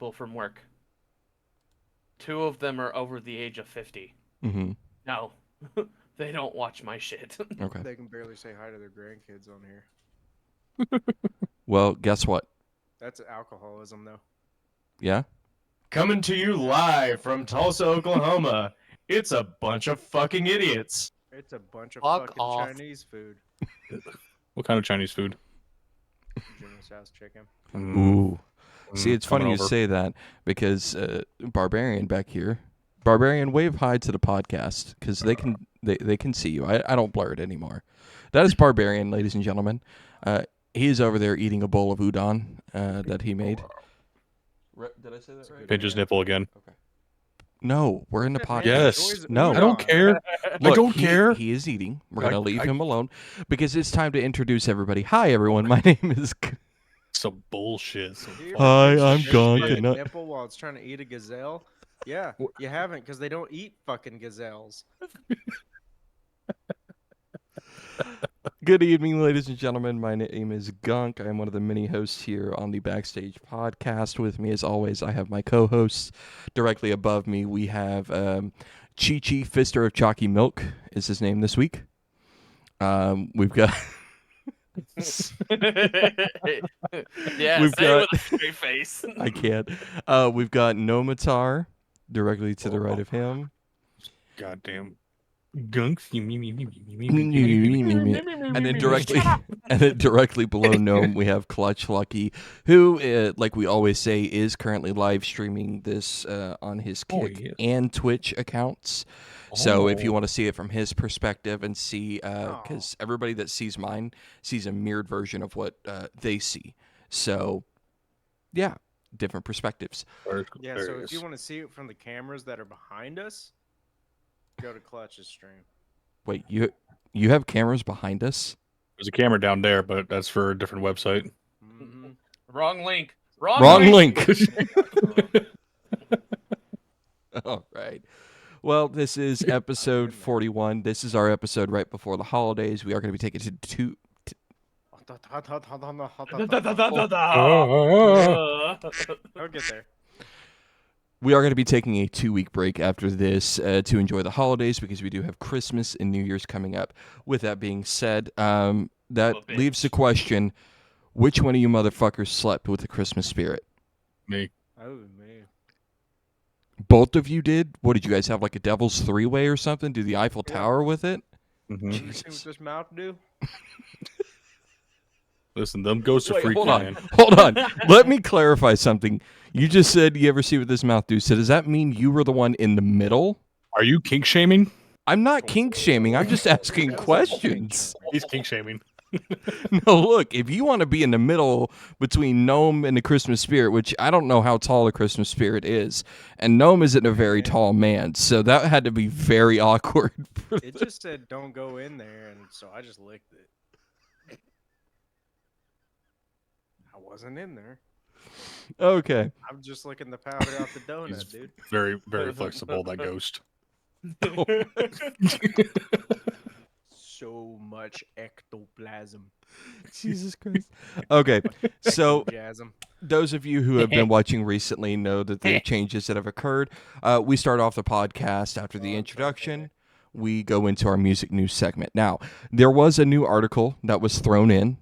people from work. 2 of them are over the age of 50. Mm-hmm. No, they don't watch my shit. Okay. They can barely say hi to their grandkids on here. Well, guess what? That's alcoholism, though. Yeah? Coming to you live from Tulsa, Oklahoma. It's a bunch of fucking idiots. It's a bunch of Fuck fucking off. Chinese food. What kind of Chinese food? Jim's house chicken. Ooh. See, it's funny coming you over. say that because Barbarian back here. Barbarian, wave hi to the podcast because they can see you. I don't blur it anymore. That is Barbarian, ladies and gentlemen. He is over there eating a bowl of udon that he made. Did I say that right? Pinch his nipple again. Okay. No, we're in the podcast. Yes. No. I don't care. Look, I don't care. He is eating. We're going to leave him alone because it's time to introduce everybody. Hi, everyone. My name is... Some bullshit. Hi, I'm Pinch Gunk. my and not- nipple while it's trying to eat a gazelle. Yeah, you haven't because they don't eat fucking gazelles. Good evening, ladies and gentlemen. My name is Gunk. I'm one of the many hosts here on the Backstage Podcast. With me, as always, I have my co-hosts. Directly above me, we have Chi-Chi, Fister of Chalky Milk, is his name this week. We've got... Yeah, We've say got- it with a straight face. I can't. We've got Nomatar, directly to the right of him. Goddamn gunks. And then directly below Gnome, we have Clutch Lucky, who, like we always say, is currently live streaming this on his Kick yes. and Twitch accounts. So if you want to see it from his perspective and see, because everybody that sees mine sees a mirrored version of what they see. So, yeah, different perspectives. Yeah, so if you want to see it from the cameras that are behind us, go to Clutch's stream. Wait, you have cameras behind us? There's a camera down there, but that's for a different website. Mm-hmm. Wrong link. Wrong link. All right. Well, this is episode 41. This is our episode right before the holidays. We are going to be taking it to two. I'll get there. We are going to be taking a 2-week break after this to enjoy the holidays because we do have Christmas and New Year's coming up. With that being said, that leaves the question, which one of you motherfuckers slept with the Christmas spirit? Me. Oh, man. Both of you did? What, did you guys have like a devil's three-way or something? Do the Eiffel Tower with it? Mm-hmm. You see what this mouth do? Listen, them ghosts are Wait, freaky, hold on. man. Hold on. Let me clarify something. You just said you ever see what this mouth do. So does that mean you were the one in the middle? Are you kink shaming? I'm not kink shaming. I'm just asking questions. He's kink shaming. No, look, if you want to be in the middle between Gnome and the Christmas spirit, which I don't know how tall the Christmas spirit is, and Gnome isn't a very tall man, so that had to be very awkward. It just said don't go in there, and so I just licked it. I wasn't in there. Okay. I'm just licking the powder off the donut, He's dude. very, very flexible, that ghost. So much ectoplasm. Jesus Christ. Okay, so Jasm. those of you who have been watching recently know that there are changes that have occurred. We start off the podcast after the introduction. We go into our music news segment. Now, there was a new article that was thrown in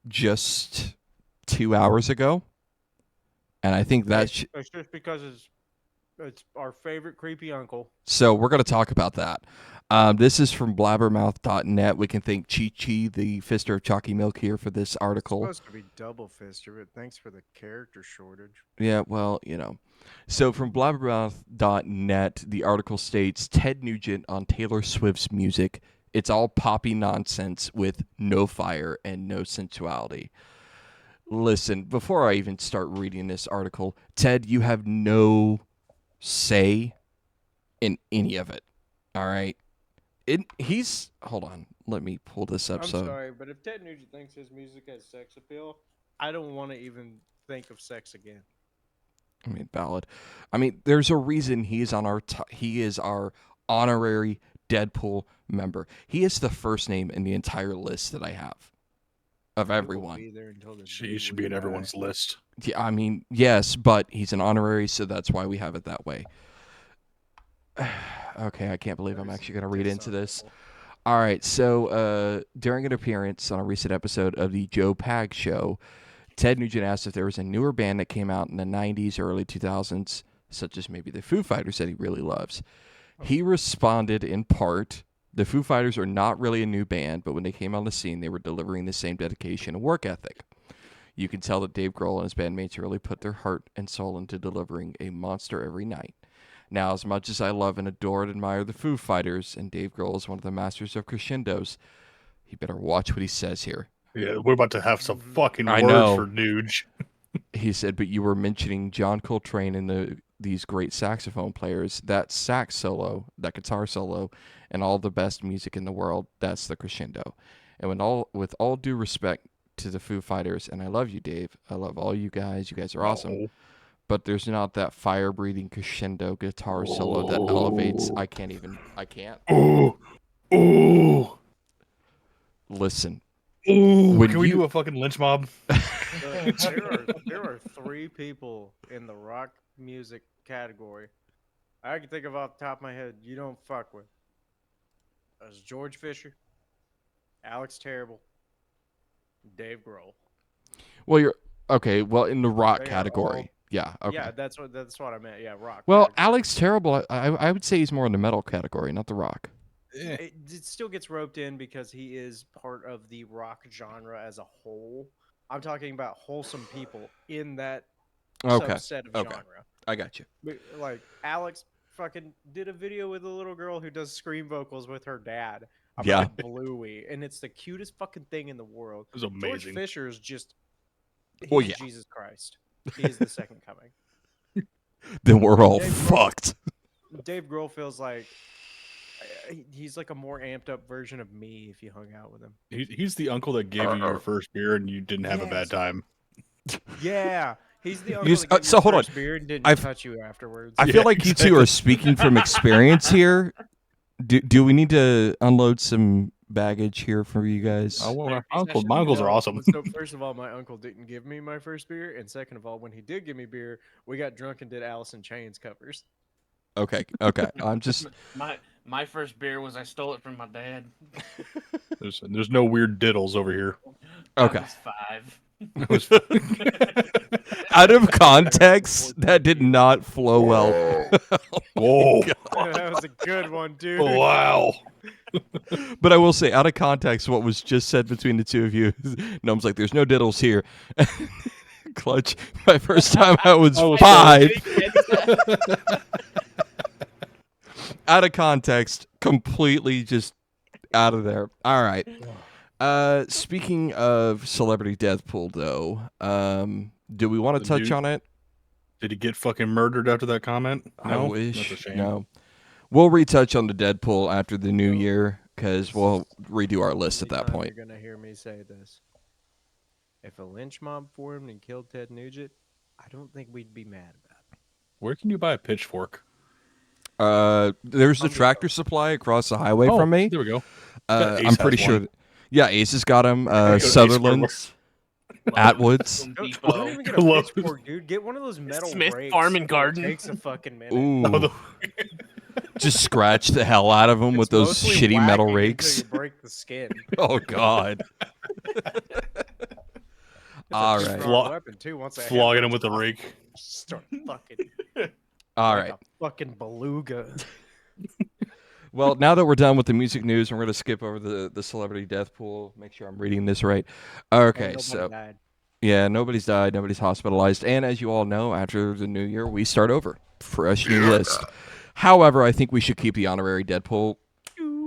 just 2 hours ago. And I think that's... It's just because it's our favorite creepy uncle. So we're going to talk about that. This is from blabbermouth.net. We can thank Chi-Chi, the Fister of Chalky Milk, here for this article. It's supposed to be double fister, but thanks for the character shortage. Yeah, well, you know. So from blabbermouth.net, the article states, Ted Nugent on Taylor Swift's music. It's all poppy nonsense with no fire and no sensuality. Listen, before I even start reading this article, Ted, you have no say in any of it. All right? Hold on. Let me pull this up. I'm sorry, but if Ted Nugent thinks his music has sex appeal, I don't want to even think of sex again. I mean, valid. I mean, there's a reason he is our honorary Deadpool member. He is the first name in the entire list that I have. of He will everyone. be there until the He day should we be in die. everyone's list. Yeah, I mean, yes, but he's an honorary, so that's why we have it that way. Okay, I can't believe I'm There's actually going to read into this. dishonorable. All right, so during an appearance on a recent episode of the Joe Pag Show, Ted Nugent asked if there was a newer band that came out in the 90s or early 2000s, such as maybe the Foo Fighters that he really loves. He responded in part, the Foo Fighters are not really a new band, but when they came on the scene, they were delivering the same dedication and work ethic. You can tell that Dave Grohl and his bandmates really put their heart and soul into delivering a monster every night. Now, as much as I love and adore and admire the Foo Fighters, and Dave Grohl is one of the masters of crescendos, he better watch what he says here. Yeah, we're about to have some fucking I words know. for Nuge. He said, but you were mentioning John Coltrane and these great saxophone players. That sax solo, that guitar solo, and all the best music in the world, that's the crescendo. And with all due respect to the Foo Fighters, and I love you, Dave. I love all you guys. You guys are awesome. Oh. But there's not that fire-breathing crescendo guitar solo that elevates. I can't. Ooh. Ooh. Listen. Ooh. When Can we you- do a fucking lynch mob? There are 3 people in the rock music category I can think of off the top of my head you don't fuck with. There's George Fisher, Alex Terrible, Dave Grohl. Well, you're okay. Well, in the rock They are category, all- yeah. Okay. Yeah, that's what I meant. Yeah, rock. Well, category. Alex Terrible, I would say he's more in the metal category, not the rock. It still gets roped in because he is part of the rock genre as a whole. I'm talking about wholesome people in that Okay. subset of Okay. genre. I got you. Like Alex fucking did a video with a little girl who does scream vocals with her dad about Yeah. Bluey, and it's the cutest fucking thing in the world. It was George amazing. Fisher is just Well, he's yeah. Jesus Christ. He's the second coming. Then we're all Dave Grohl- fucked. Dave Grohl feels like he's like a more amped up version of me if you hung out with him. He's the uncle that gave you your first beer and you didn't have a bad Yes. time. Yeah, he's the uncle just- that gave so you hold on. first beer and didn't I've- touch you afterwards. I Yeah, feel like you two are speaking from experience here. Do we need to unload some baggage here for you guys? Oh, well, Therapy my uncles are No, awesome. So first of all, my uncle didn't give me my first beer, and second of all, when he did give me beer, we got drunk and did Alice in Chains covers. Okay. I'm just My first beer was I stole it from my dad. There's no weird diddles over here. Okay. I was 5. Out of context, that did not flow well. Whoa! That was a good one, dude. Wow! But I will say, out of context, what was just said between the two of you, Gnome's like, there's no diddles here. Clutch, my first time I was I was 5. Out of context, completely just out of there. All right. Speaking of celebrity death pool, though, do we want to The touch dude- on it? Did he get fucking murdered after that comment? I No? wish. That's a shame. No. We'll retouch on the Deadpool after the new year because we'll redo our list at that Anytime point. You're gonna hear me say this. If a lynch mob formed and killed Ted Nugent, I don't think we'd be mad about it. Where can you buy a pitchfork? There's the Tractor Supply across the highway from me. There we go. I'm Ace pretty has sure. one. Yeah, Ace has got them. go to Ace Sutherland's, Atwood's. Home Don't Depot. even get a Lowe's. pitchfork, dude. Get one of those metal Smith rakes. Farm and It Garden. takes a fucking minute. Ooh, Oh, the- just scratch the hell out of them with It's those mostly shitty metal whacking rakes. until you break the skin. Oh God. All It's a right. two-pronged weapon, too, once I have flogging it him with a off, rake. Start fucking. All like right. a fucking beluga. Well, now that we're done with the music news, we're going to skip over the celebrity death pool. Make sure I'm reading this right. Okay, Ain't nobody so died. yeah, nobody's died, nobody's hospitalized, and as you all know, after the new year, we start over, fresh new list. However, I think we should keep the honorary Deadpool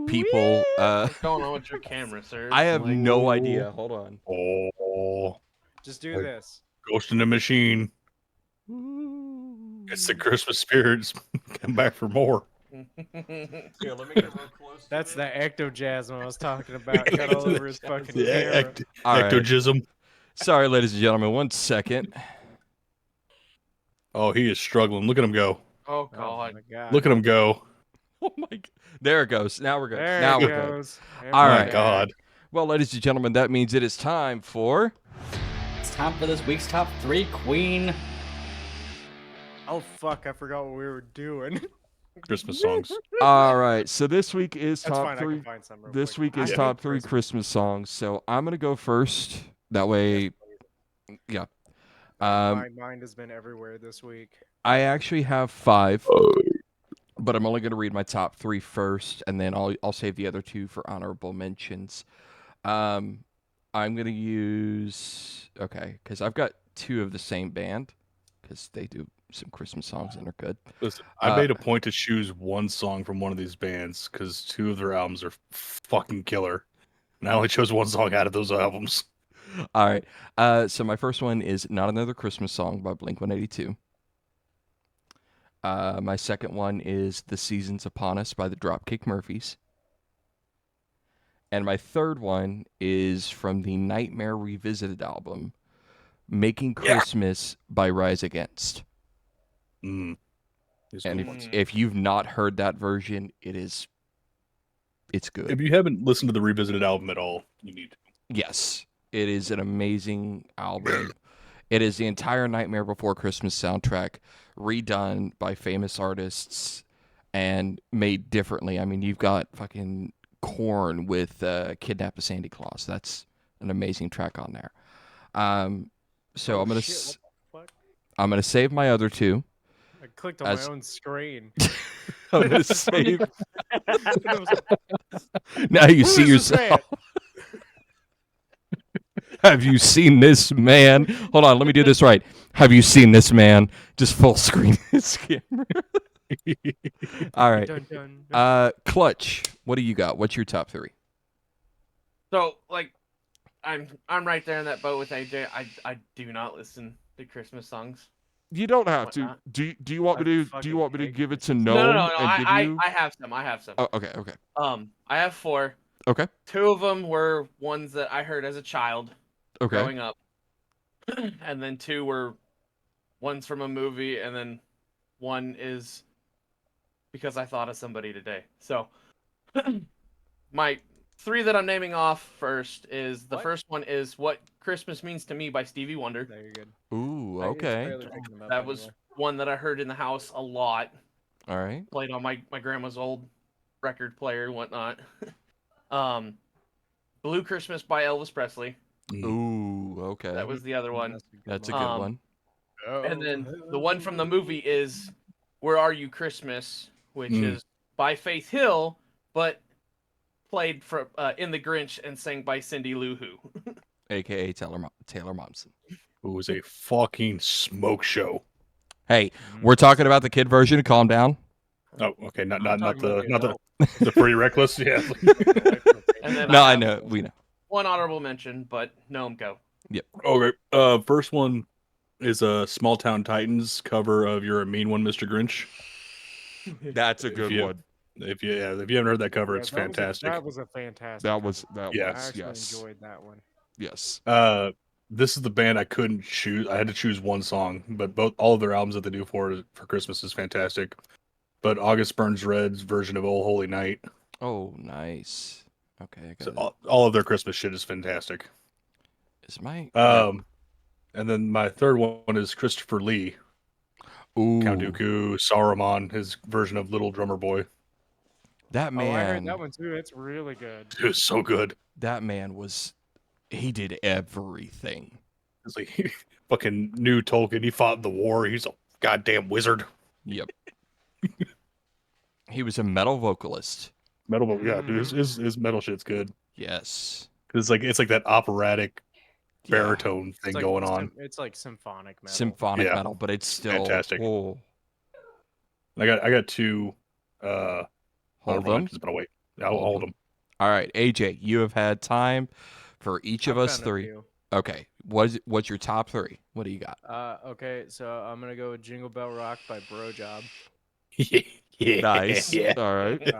people. What's going on with your camera, sir? I have Like, no idea. Hold on. Oh, Just do this. Ghost in the Machine. It's the Christmas spirits. Come back for more. Here, let me get real close. That's the ectojasm I was talking about. Got all over his fucking Yeah, camera. All right. ectojism. Sorry, ladies and gentlemen. 1 second. Oh, he is struggling. Look at him go. Oh Oh God. my god. Look at him go. Oh my God. There it goes. Now we're good. There now it we're good. goes. All Oh right. my God. Well, ladies and gentlemen, that means it is time for... It's time for this week's top 3 Queen. Oh fuck! I forgot what we were doing. Christmas songs. All right, so this week is That's top fine. I 3. can find some. Real This quick. week is I top hate 3 Christmas songs. So I'm gonna go first. That way, yeah. My mind has been everywhere this week. I actually have 5, but I'm only gonna read my top 3 first, and then I'll save the other 2 for honorable mentions. I'm gonna use because I've got 2 of the same band because they do some Christmas songs and they're good. Listen, I made a point to choose one song from one of these bands because 2 of their albums are fucking killer. And I only chose one song out of those albums. All right. So my first one is Not Another Christmas Song by Blink-182. My second one is The Seasons Upon Us by the Dropkick Murphys. And my third one is from the Nightmare Revisited album, Making Christmas by Rise Against. Mm. These And good ones. if you've not heard that version, it's good. If you haven't listened to the Revisited album at all, you need to. Yes, it is an amazing album. It is the entire Nightmare Before Christmas soundtrack redone by famous artists and made differently. I mean, you've got fucking Korn with Kidnap a Sandy Claus. That's an amazing track on there. So Oh, I'm gonna shit, what the fuck? I'm gonna save my other 2. I clicked on As- my own screen. I'm gonna save. And it was like, Now you "Who see is this man?" yourself. Have you seen this man? Hold on, let me do this right. Have you seen this man? Just full screen his camera. All right. Dun, dun, dun. Clutch. What do you got? What's your top 3? So like, I'm right there in that boat with AJ. I do not listen to Christmas songs. You don't have to. Whatnot? Do you want me I to? Do fucking you want me to hate give it to Christmas. Gnome No. and give you? I have some. I have some. Oh, okay. I have 4. Okay. 2 of them were ones that I heard as a child Okay. growing up, and then 2 were one's from a movie, and then one is because I thought of somebody today. So my 3 that I'm naming off first is the What? first one is What Christmas Means to Me by Stevie Wonder. There you're good. Ooh. I- it's Okay. barely picking them up That was anymore. one that I heard in the house a lot. All right. Played on my grandma's old record player and whatnot. Blue Christmas by Elvis Presley. Ooh. Okay. That was the other one. That's a one. good Um, one. And then the one from the movie is Where Are You Christmas, which is by Faith Hill, but played for in The Grinch and sang by Cindy Lou Who. AKA Taylor Momsen. It was a fucking smoke show. Hey, we're talking about the kid version. Calm down. Oh, okay. Not talking about the pretty reckless. Yeah. And then No, I have know. We know. one honorable mention, but Gnome, go. Okay. First one is a Small Town Titans cover of "You're a Mean One, Mr. Grinch." That's a If good you- one. If you haven't heard that cover, Yeah, it's that was a- fantastic. that was a fantastic. That was cover. that. Yeah. I was, actually yes. enjoyed that one. Yes. This is the band I couldn't choose. I had to choose one song, but all of their albums that they do for Christmas is fantastic. But August Burns Red's version of "Oh Holy Night," Oh, nice. Okay. I so got it. all of their Christmas shit is fantastic. Is my And then my third one is Christopher Lee, Ooh, Count Dooku, Saruman, his version of Little Drummer Boy. that Oh, I heard man. that one too. It's really good. It was so good. That man he did everything. It's like he fucking knew Tolkien. He fought in the war. He's a goddamn wizard. Yep. He was a metal vocalist. Metal, yeah, dude. His metal shit's good. Yes. Cause it's like that operatic Yeah. baritone thing It's like going on. It's like symphonic metal. Symphonic Yeah. metal, but it's still Fantastic. Oh, I got 2. hold honorable them. mentions, but I'll wait. I'll hold them. All right, AJ, you have had time for each of I us found a 3. few. Okay. What's your top 3? What do you got? Okay, so I'm gonna go with Jingle Bell Rock by Bro Job. Yeah. Nice. Yeah. All right.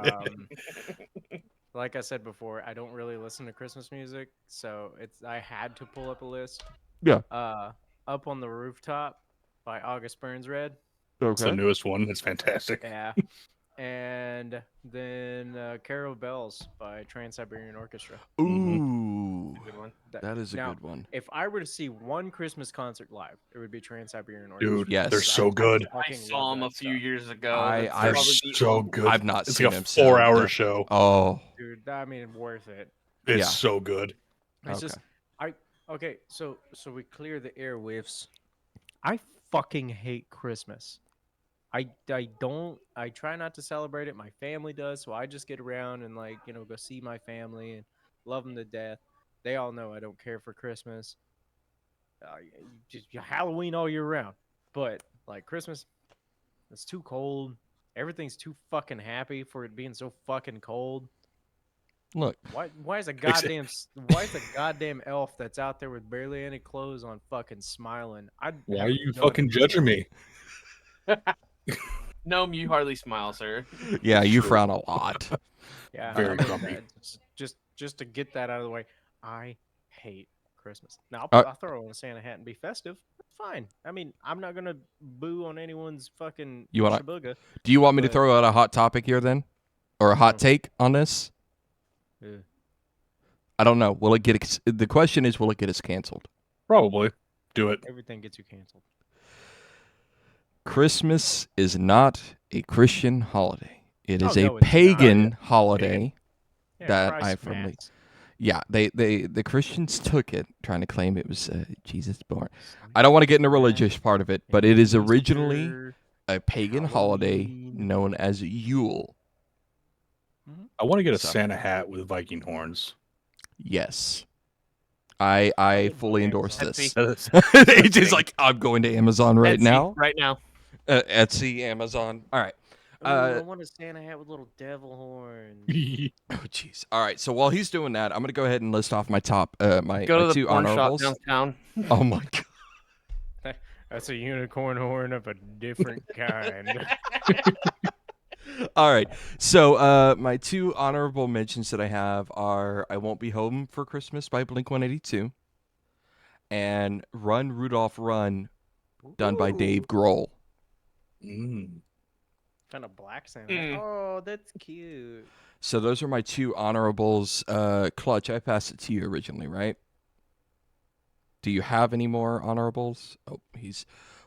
Like I said before, I don't really listen to Christmas music, so I had to pull up a list. Yeah. Up on the Rooftop by August Burns Red. It's the Okay. newest one. It's fantastic. Yeah. And then Carol Bells by Trans-Siberian Orchestra. Ooh, That is a Now, good one. If I were to see one Christmas concert live, it would be Trans-Siberian Dude, Orchestra. Yes. they're so good. I fucking saw love him that a few stuff. years ago. I- That's I've- They're probably the so only- good. I've not It's seen like a him, so 4-hour def- show. Oh, Dude, I mean, worth it. It's Yeah. so good. It's Okay. just okay, so we clear the airwaves. I fucking hate Christmas. I try not to celebrate it. My family does, so I just get around and go see my family and love them to death. They all know I don't care for Christmas. Just Halloween all year round, but like Christmas, it's too cold. Everything's too fucking happy for it being so fucking cold. look. Why is a goddamn elf that's out there with barely any clothes on fucking smiling? Why are you fucking judging me? Gnome, you hardly smile, sir. Yeah, you True. frown a lot. Yeah, Very grumpy. just to get that out of the way, I hate Christmas. Now Uh, I'll throw on a Santa hat and be festive. Fine. I mean, I'm not gonna boo on anyone's fucking You wanna- shabooga. Do you want me to But- throw out a hot topic here then, or a hot Mhm. take on this? Yeah. I don't know. Will it get? The question is, will it get us canceled? Probably. Do it. Everything gets you canceled. Christmas is not a Christian holiday. It is Oh, a no, it's not. pagan holiday. Yeah, That Christ I firmly- mats. Yeah, the Christians took it, trying to claim it was Jesus born. I don't want to get into religious part of it, but it is originally Easter. a pagan holiday Halloween. known as Yule. I want to get a So- Santa hat with Viking horns. Yes. I get fully on endorse Amazon. this. That's- It's just like, I'm going to Amazon right Etsy, now. Right now. Etsy, Amazon. All right. Ooh, I want a Santa hat with little devil horns. Oh, jeez. All right. So while he's doing that, I'm going to go ahead and list off my top, my Go to the two pawn shop honorables. downtown. Oh, my God. That's a unicorn horn of a different kind. All right. So my two honorable mentions that I have are I Won't Be Home for Christmas by Blink-182 and Run, Rudolph, Run, done by Dave Grohl. Kind of black Santa. Mm. Oh, that's cute. So those are my two honorables. Clutch, I passed it to you originally, right? Do you have any more honorables? Oh,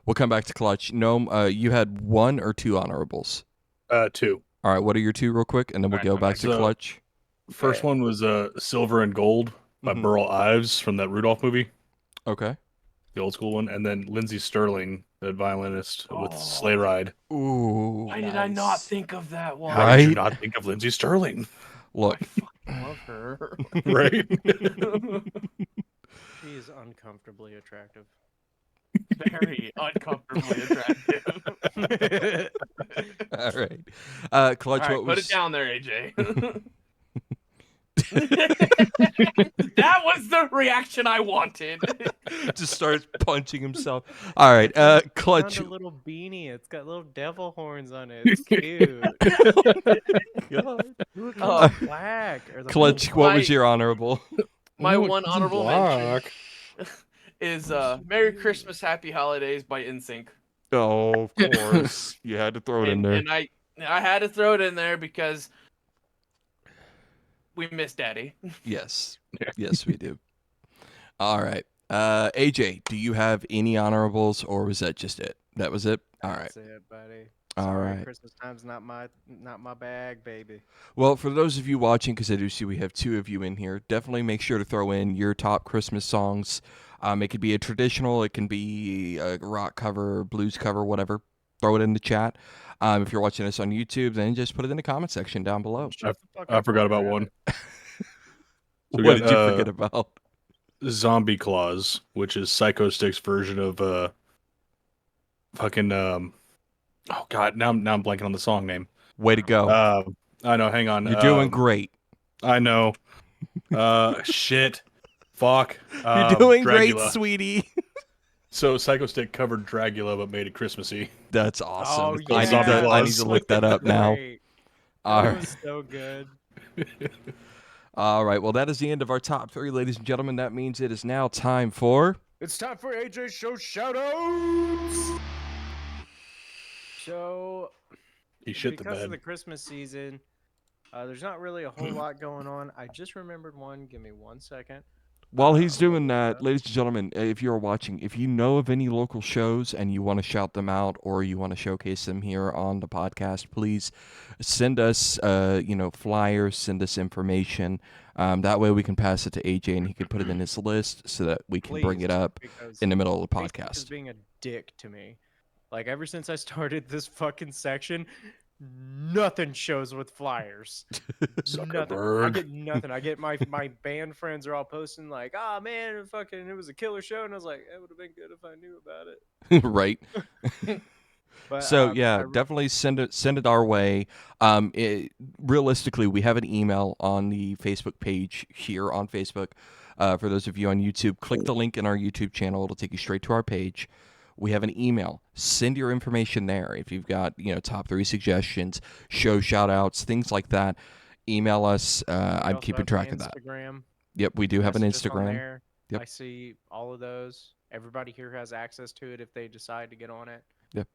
we'll come back to Clutch. Gnome, you had one or two honorables? 2. All right, what are your two real quick? And then we'll Alright, go okay. back to So- Clutch. First one was Silver and Gold by Mhm. Burl Ives from that Rudolph movie, Okay. the old school one, and then Lindsey Sterling, that violinist with Oh. Sleigh Ride. Ooh. Why did I not think of that one? How did you Right? not think of Lindsey Sterling? Look, I love her. Right? She is uncomfortably attractive. Very uncomfortably attractive. all right. Clutch, All right, what put was it down there, AJ. That was the reaction I wanted. just starts punching himself. All right. Clutch. Found a little beanie. It's got little devil horns on it. It's cute. God. Look, Uh, it's black. Or the Clutch, blue. what was your honorable? My Oh, one it's honorable black. mention is Merry Christmas, Happy Holidays by NSYNC. Oh, of course. You had to throw it in there. And I had to throw it in there because we miss Daddy. Yes. Yes, we do. All right. AJ, do you have any honorables or was that just it? That was it? All right. That's it, buddy. All Sorry, right. Christmas time's not my bag, baby. Well, for those of you watching, because I do see we have two of you in here, definitely make sure to throw in your top Christmas songs. It could be a traditional, it can be a rock cover, blues cover, whatever. Throw it in the chat. If you're watching us on YouTube, then just put it in the comment section down below. I forgot about one. we What got, did you forget about? Zombie Claus, which is Psycho Stick's version of fucking oh god, now I'm blanking on the song name. Way to go. I know, hang on. You're doing great. I know. Shit. Fuck. You're doing Dracula. great, sweetie. So Psycho Stick covered Dracula but made it Christmassy. That's awesome. Oh, I, yeah. I need to look that up now. Great. All That right. was so good. All right. Well, that is the end of our top three, ladies and gentlemen. That means it is now time for. It's time for AJ Show shoutouts. So, He shit the because bed. of the Christmas season, there's not really a whole lot going on. I just remembered one. Give me 1 second. While he's We'll doing look it that, up. ladies and gentlemen, if you're watching, if you know of any local shows and you want to shout them out or you want to showcase them here on the podcast, please send us, flyers, send us information. That way we can pass it to AJ and he can put it in his list so that we can bring it Please, up because in the middle of the Facebook is podcast. being a dick to me. Like, ever since I started this fucking section, nothing shows with flyers. Nothing. I Zuckerberg. get nothing. I get my band friends are all posting like, "Ah, man, it was a killer show," and I was like, "It would have been good if I knew about it." Right. But So yeah, definitely send it our way. Realistically, we have an email on the Facebook page here on Facebook. For those of you on YouTube, click the link in our YouTube channel. It'll take you straight to our page. We have an email. Send your information there. If you've got top 3 suggestions, show shout outs, things like that, email us. I'm keeping track of that. Instagram. Yep, we do have an Message us on Instagram. there. Yep. I see all of those. Everybody here has access to it if they decide to get on it. Yep.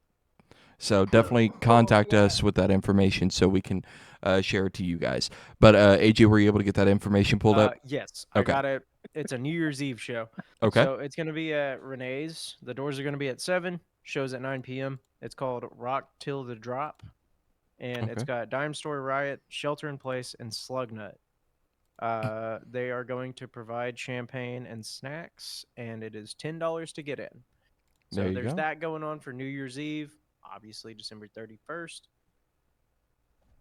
So definitely contact us with that information so we can share it to you guys. But AJ, were you able to get that information pulled up? Yes, Okay. I got it. It's a New Year's Eve show. Okay. So it's going to be at Renee's. The doors are going to be at 7. Shows at 9 p.m. It's called Rock Till the Drop. And it's Okay. got Dime Store Riot, Shelter in Place, and Slugnut. They are going to provide champagne and snacks, and it is $10 to get in. So There you there's go. that going on for New Year's Eve, obviously December 31st.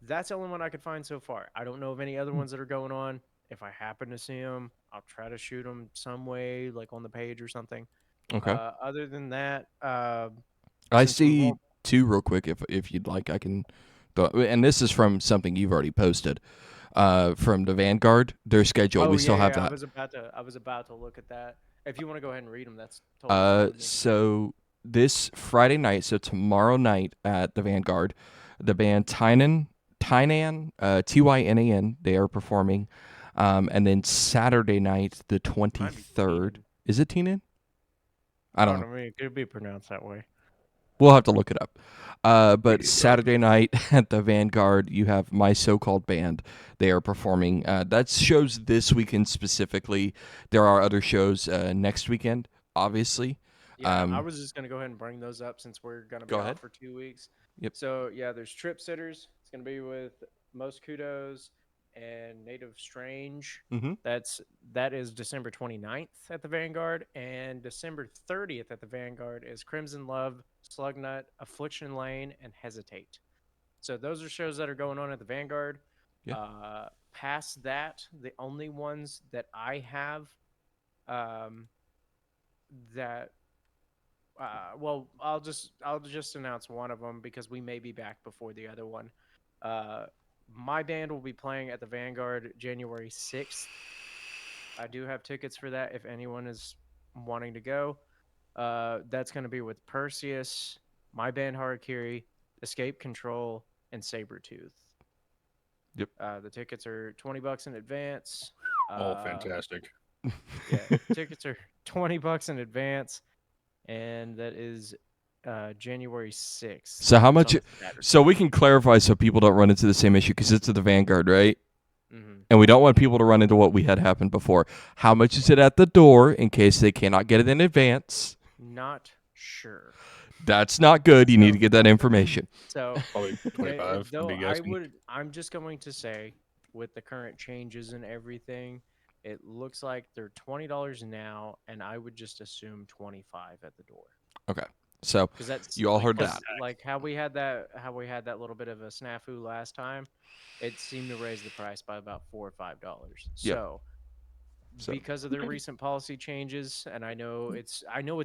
That's the only one I could find so far. I don't know of any other ones that are going on. If I happen to see them, I'll try to shoot them some way, like on the page or something. Okay. Other than that, I since we see won't- 2 real quick if you'd like. I can and this is from something you've already posted. From the Vanguard, their schedule. Oh, we still yeah, have yeah, that. I was about to look at that. If you want to go ahead and read them, that's totally fine with me. So this Friday night, so tomorrow night at the Vanguard, the band Tynan, Tynan, they are performing. And then Saturday night, the 23rd. Is it Tynan? I don't know. I mean, it could be pronounced that way. We'll have to look it up. But Maybe it's Saturday night at the Vanguard, you have My So-Called Band. They are performing. That shows this weekend specifically. There are other shows next weekend, obviously. Yeah, I was just gonna go ahead and bring those up since we're gonna be Go out ahead. for 2 weeks. Yep. So yeah, there's Trip Sitters. It's gonna be with Most Kudos and Native Strange. Mhm. That is December 29th at the Vanguard, and December 30th at the Vanguard is Crimson Love, Slugnut, Affliction Lane, and Hesitate. So those are shows that are going on at the Vanguard. Yeah. Past that, the only ones that I have that I'll just announce one of them because we may be back before the other one. My band will be playing at the Vanguard January 6th. I do have tickets for that if anyone is wanting to go. That's going to be with Perseus, my band Harakiri, Escape Control, and Sabretooth. Yep. The tickets are $20 in advance. Oh, fantastic. Yeah, tickets are $20 in advance, and that is January 6th. So how It's much? on a Saturday. So we can clarify so people don't run into the same issue because it's at the Vanguard, right? Mhm. And we don't want people to run into what we had happen before. How much is it at the door in case they cannot get it in advance? Not sure. That's not good. You need to get that information. So Probably 25. though I'd be guessing. I'm just going to say, with the current changes and everything, it looks like they're $20 now, and I would just assume 25 at the door. So Because that's you all heard 'cause that. Like how we had that little bit of a snafu last time. It seemed to raise the price by about $4 or $5. Yep. So- Because of their recent policy changes, and I know it's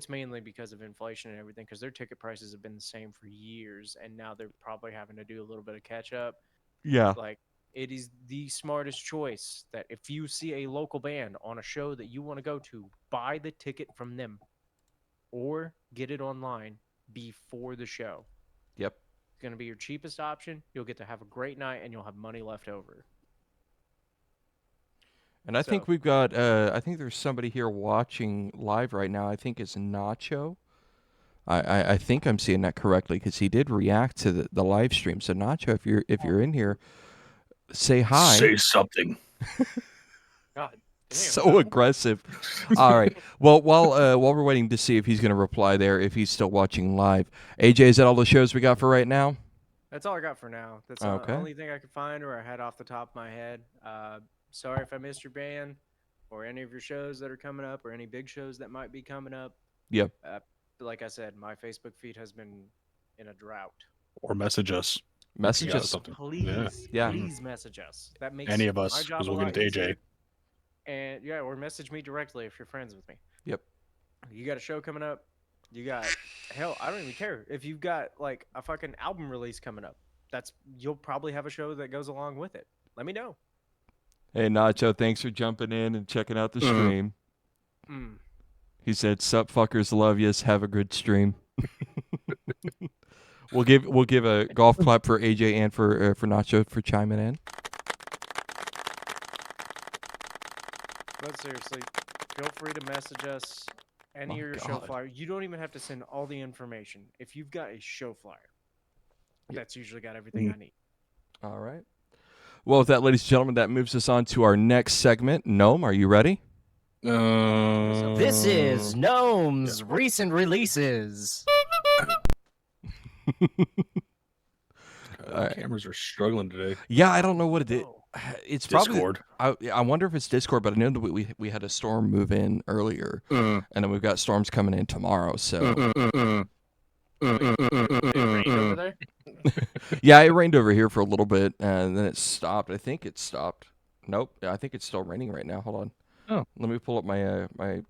mainly because of inflation and everything, because their ticket prices have been the same for years, and now they're probably having to do a little bit of catch up. Yeah. Like, it is the smartest choice that if you see a local band on a show that you want to go to, buy the ticket from them or get it online before the show. Yep. It's going to be your cheapest option. You'll get to have a great night, and you'll have money left over. And I think So- we've got. I think there's somebody here watching live right now. I think it's Nacho. I think I'm seeing that correctly because he did react to the live stream. So Nacho, if you're in here, say hi. Say something. God So aggressive. All right. Well, while we're waiting to see if he's going to reply there, if he's still watching live, AJ, is that all the shows we got for right now? That's all I got for now. That's Okay. the only thing I could find or I had off the top of my head. Sorry if I missed your band or any of your shows that are coming up or any big shows that might be coming up. Yep. Like I said, my Facebook feed has been in a drought. Or message us. Message got us. something. Please, Yeah. please message us. That makes Any of us, my job because a we'll get lot it to AJ. easier. And yeah, or message me directly if you're friends with me. Yep. You got a show coming up. You got hell, I don't even care if you've got like a fucking album release coming up. You'll probably have a show that goes along with it. Let me know. Hey, Nacho, thanks for jumping in and checking out the stream. He said, "Sup, fuckers, love yous. Have a good stream." We'll give a golf clap for AJ and for Nacho for chiming in. But seriously, feel free to message us any of your show God. flyer. You don't even have to send all the information. If you've got a show flyer, that's usually got everything I need. All right. Well, with that, ladies and gentlemen, that moves us on to our next segment. Gnome, are you ready? This is Gnome's recent releases. Cameras are struggling today. Yeah, I don't know what it is. It's probably Discord. I wonder if it's Discord, but I know that we had a storm move in earlier, and then we've got storms coming in tomorrow. So It rained over there? yeah, it rained over here for a little bit, and then it stopped. I think it stopped. Nope, I think it's still raining right now. Hold on. Oh. Let me pull up my my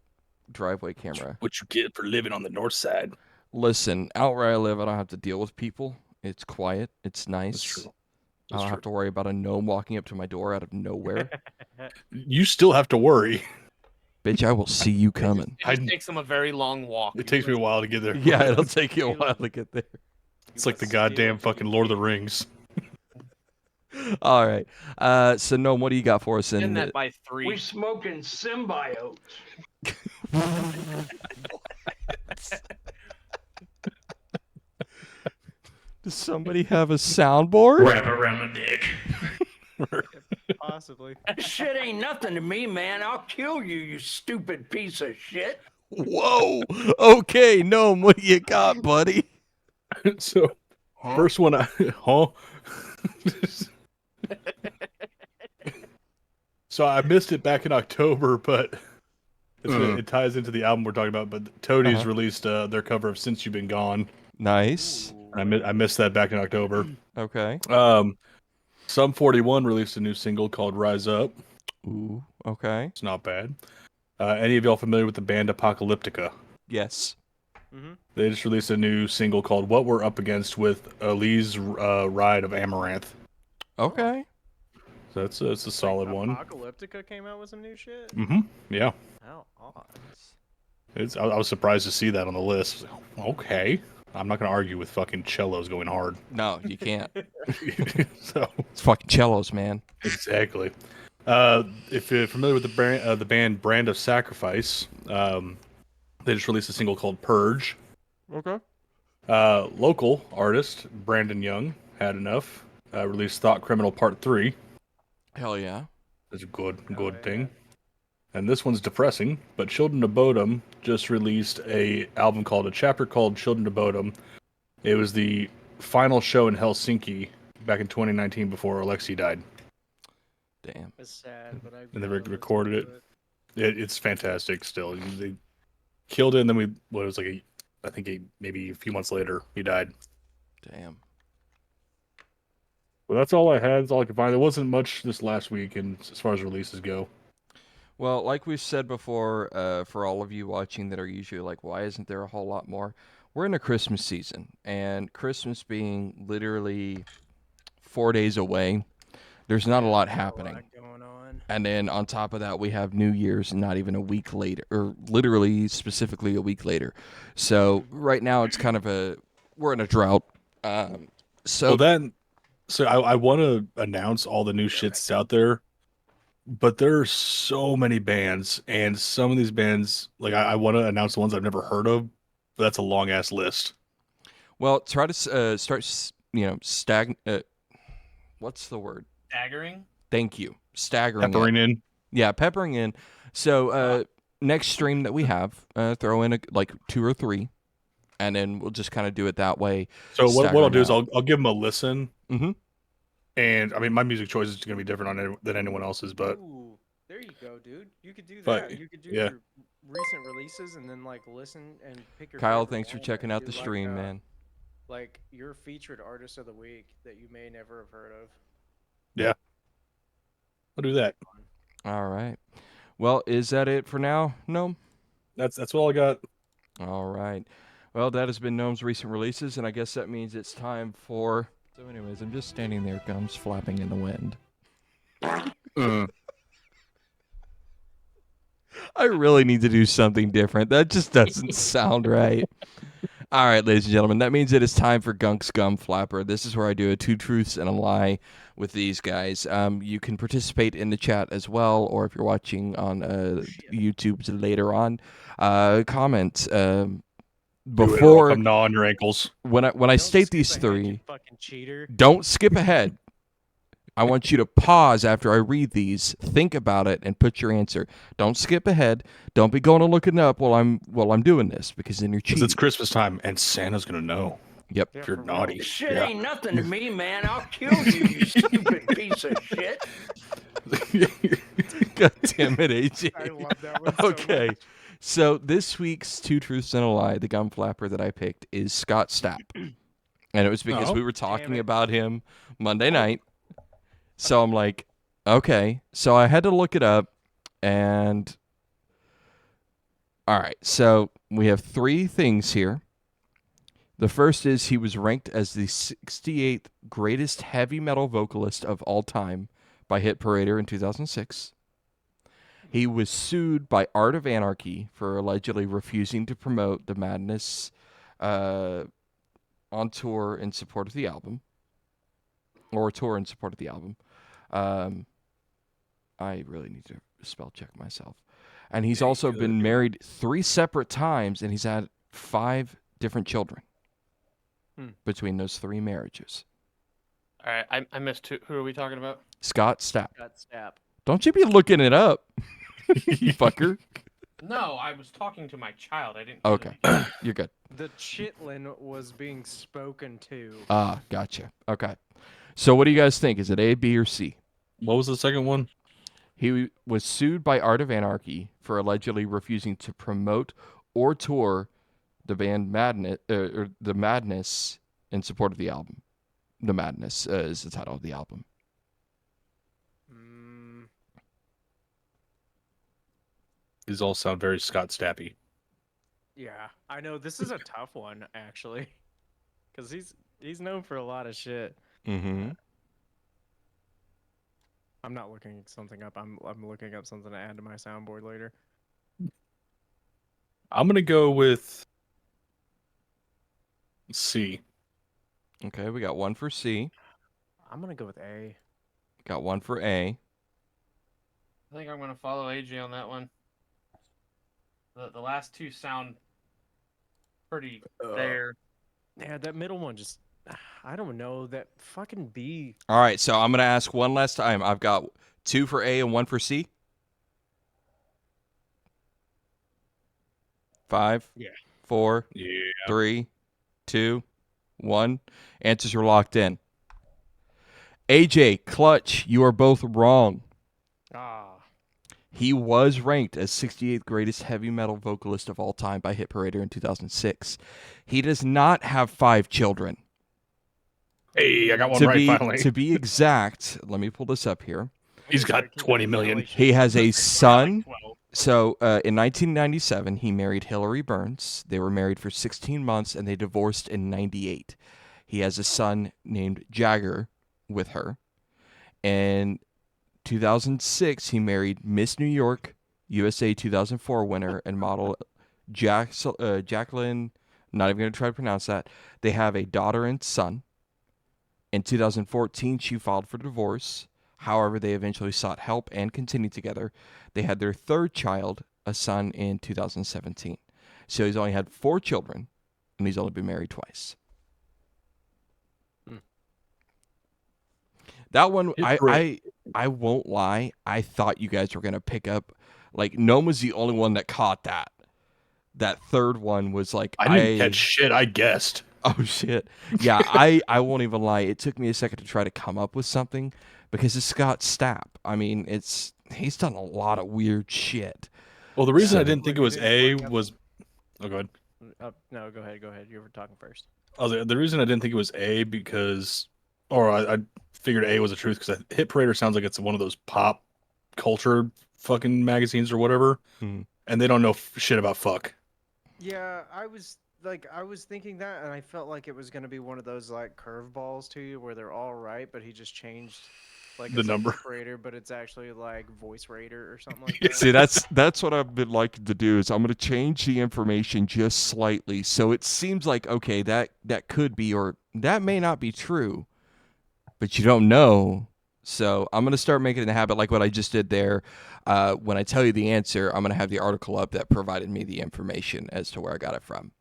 driveway camera. What you get for living on the north side? Listen, out where I live, I don't have to deal with people. It's quiet. It's nice. That's true. I don't have to worry about a gnome walking up to my door out of nowhere. You still have to worry. Bitch, I will see you coming. It just takes them a very long walk. It takes me a while to get there. Yeah, it'll take you a while to get there. It's like the goddamn fucking Lord of the Rings. All right. So, Gnome, what do you got for us? In that by 3. We smoking symbiote. Does somebody have a soundboard? Wrap around my dick. Possibly. That shit ain't nothing to me, man. I'll kill you, you stupid piece of shit. Whoa. Okay, Gnome, what do you got, buddy? So, first one, So I missed it back in October, but it ties into the album we're talking about. But Toadies released their cover of "Since You've Been Gone." Nice. And I missed that back in October. Okay. Sum 41 released a new single called "Rise Up." Ooh, okay. It's not bad. Any of y'all familiar with the band Apocalyptica? Yes. They just released a new single called "What We're Up Against" with Elise Ride of Amaranth. Okay. So it's a solid one. Apocalyptica came out with some new shit. Yeah. How odd. I was surprised to see that on the list. Okay. I'm not going to argue with fucking cellos going hard. No, you can't. So It's fucking cellos, man. exactly. If you're familiar with the band Brand of Sacrifice, they just released a single called "Purge." Okay. Local artist Brandon Young Had Enough released "Thought Criminal Part 3." Hell yeah. That's a good yeah. thing. And this one's depressing, but Children of Bodom just released a chapter called Children of Bodom. It was the final show in Helsinki back in 2019 before Alexei died. Damn. It's sad, but I. And they recorded it. It's fantastic still. They killed it, and then maybe a few months later, he died. Damn. Well, that's all I had. That's all I could find. There wasn't much this last week, and as far as releases go. Well, like we've said before, for all of you watching that are usually like, why isn't there a whole lot more? We're in a Christmas season, and Christmas being literally 4 days away, there's not a lot happening. Going on. And then on top of that, we have New Year's not even a week later, or literally specifically a week later. So right now it's kind of we're in a drought. So I want to announce all the new shit that's out there, but there's so many bands, and some of these bands, like I want to announce the ones I've never heard of, but that's a long ass list. well, try to start, what's the word? Staggering? Thank you. Staggering. Peppering in. Yeah, peppering in. So next stream that we have, throw in like 2 or 3, and then we'll just kind of do it that way. So what I'll do is staggering I'll give them a listen. Mhm. And I mean, my music choice is going to be different than anyone else's, but Ooh, there you go, dude. You could do But, that. You could do yeah. your recent releases and then like listen and pick your. Kyle, favorite thanks for one checking and out do, the like, stream, man. Like your featured artist of the week that you may never have heard of. I'll do that. All right. Well, is that it for now? Gnome? That's all I got. All right. Well, that has been Gnome's recent releases, and I guess that means it's time for... So anyways, I'm just standing there, gums flapping in the wind. I really need to do something different. That just doesn't sound right. All right, ladies and gentlemen, that means it is time for Gunk's Gum Flapper. This is where I do a 2 truths and a lie with these guys. You can participate in the chat as well, or if you're watching on YouTube later on, comment before Come gnaw on your ankles. when I Don't state skip these ahead, 3. you fucking cheater. Don't skip ahead. I want you to pause after I read these, think about it, and put your answer. Don't skip ahead. Don't be going and looking up while I'm doing this, because then you're Because cheating. it's Christmas time, and Santa's going to know Yep. Yeah, if you're for real. naughty. Shit Yeah. ain't nothing to me, man. I'll kill you, you stupid piece of shit. God damn it, AJ. I love that one so Okay. much. So this week's 2 truths and a lie, the gum flapper that I picked is Scott Stapp. And it was because Oh. we were talking it. about him Monday night. So I'm like, okay. So I had to look it up, and all right. So we have 3 things here. The first is he was ranked as the 68th greatest heavy metal vocalist of all time by Hit Parader in 2006. He was sued by Art of Anarchy for allegedly refusing to promote the Madness on tour in support of the album. Or tour in support of the album. I really need to spell check myself. And he's also been married 3 separate times, and he's had 5 different children between those 3 marriages. All right, I missed who are we talking about? Scott Stapp. Got Stapp. Don't you be looking it up, you fucker. No, I was talking to my child. I didn't. hear Okay, them. you're good. The chitlin was being spoken to. Ah, gotcha. Okay. So what do you guys think? Is it A, B, or C? What was the second one? He was sued by Art of Anarchy for allegedly refusing to promote or tour the band Madness, or the Madness in support of the album. The Madness is the title of the album. These all sound very Scott Stappy. Yeah, I know this is a tough one actually, because he's known for a lot of shit. Mm-hmm. I'm not looking something up. I'm looking up something to add to my soundboard later. I'm going to go with C. Okay, we got 1 for C. I'm gonna go with A. Got 1 for A. I think I'm gonna follow AJ on that one. The last 2 sound pretty there. Yeah, that middle one just, I don't know, that fucking B. All right, so I'm going to ask one last time. I've got 2 for A and 1 for C. 5, Yeah. 4, Yeah. 3, 2, 1. Answers are locked in. AJ, Clutch, you are both wrong. Ah. He was ranked as 68th greatest heavy metal vocalist of all time by Hit Parader in 2006. He does not have 5 children. Hey, I got one right finally. To be exact, let me pull this up here. He's got 20 million. He has a son. So in 1997, he married Hillary Burns. They were married for 16 months, and they divorced in 98. He has a son named Jagger with her. In 2006, he married Miss New York, USA 2004 winner, and model Jacqueline. I'm not even going to try to pronounce that. They have a daughter and son. In 2014, she filed for divorce. However, they eventually sought help and continued together. They had their 3rd child, a son, in 2017. So he's only had 4 children, and he's only been married twice. That one, I won't lie. I thought you guys were going to pick up. Like, Gnome was the only one that caught that. That third one was like, I didn't catch shit. I guessed. Oh, shit. Yeah, I won't even lie. It took me a second to try to come up with something because it's Scott Stapp. I mean, he's done a lot of weird shit. Well, the reason I So- didn't think it was A was. Oh, go ahead. No, go ahead. You were talking first. The reason I didn't think it was A because, or I figured A was the truth because Hit Parader sounds like it's one of those pop culture fucking magazines or whatever, Mhm. and they don't know shit about fuck. Yeah, I was thinking that, and I felt like it was gonna be one of those like curveballs to you where they're all right, but he just changed like The it's number. like Raider, but it's actually like Voice Raider or something like Yeah. that. See, that's what I've been liking to do is I'm going to change the information just slightly so it seems like okay that could be or that may not be true, but you don't know. So I'm going to start making it a habit like what I just did there. When I tell you the answer, I'm going to have the article up that provided me the information as to where I got it from.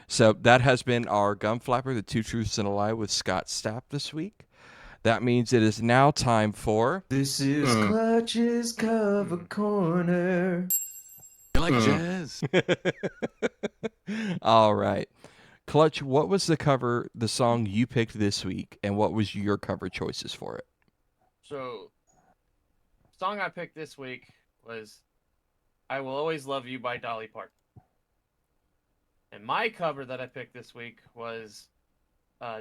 So that has been our Gun Flapper, the Two Truths and a Lie with Scott Stapp this week. That means it is now time for... This is Clutch's Cover Corner. You like jazz? All right. Clutch, what was the song you picked this week, and what was your cover choices for it? So, song I picked this week was "I Will Always Love You" by Dolly Parton. And my cover that I picked this week was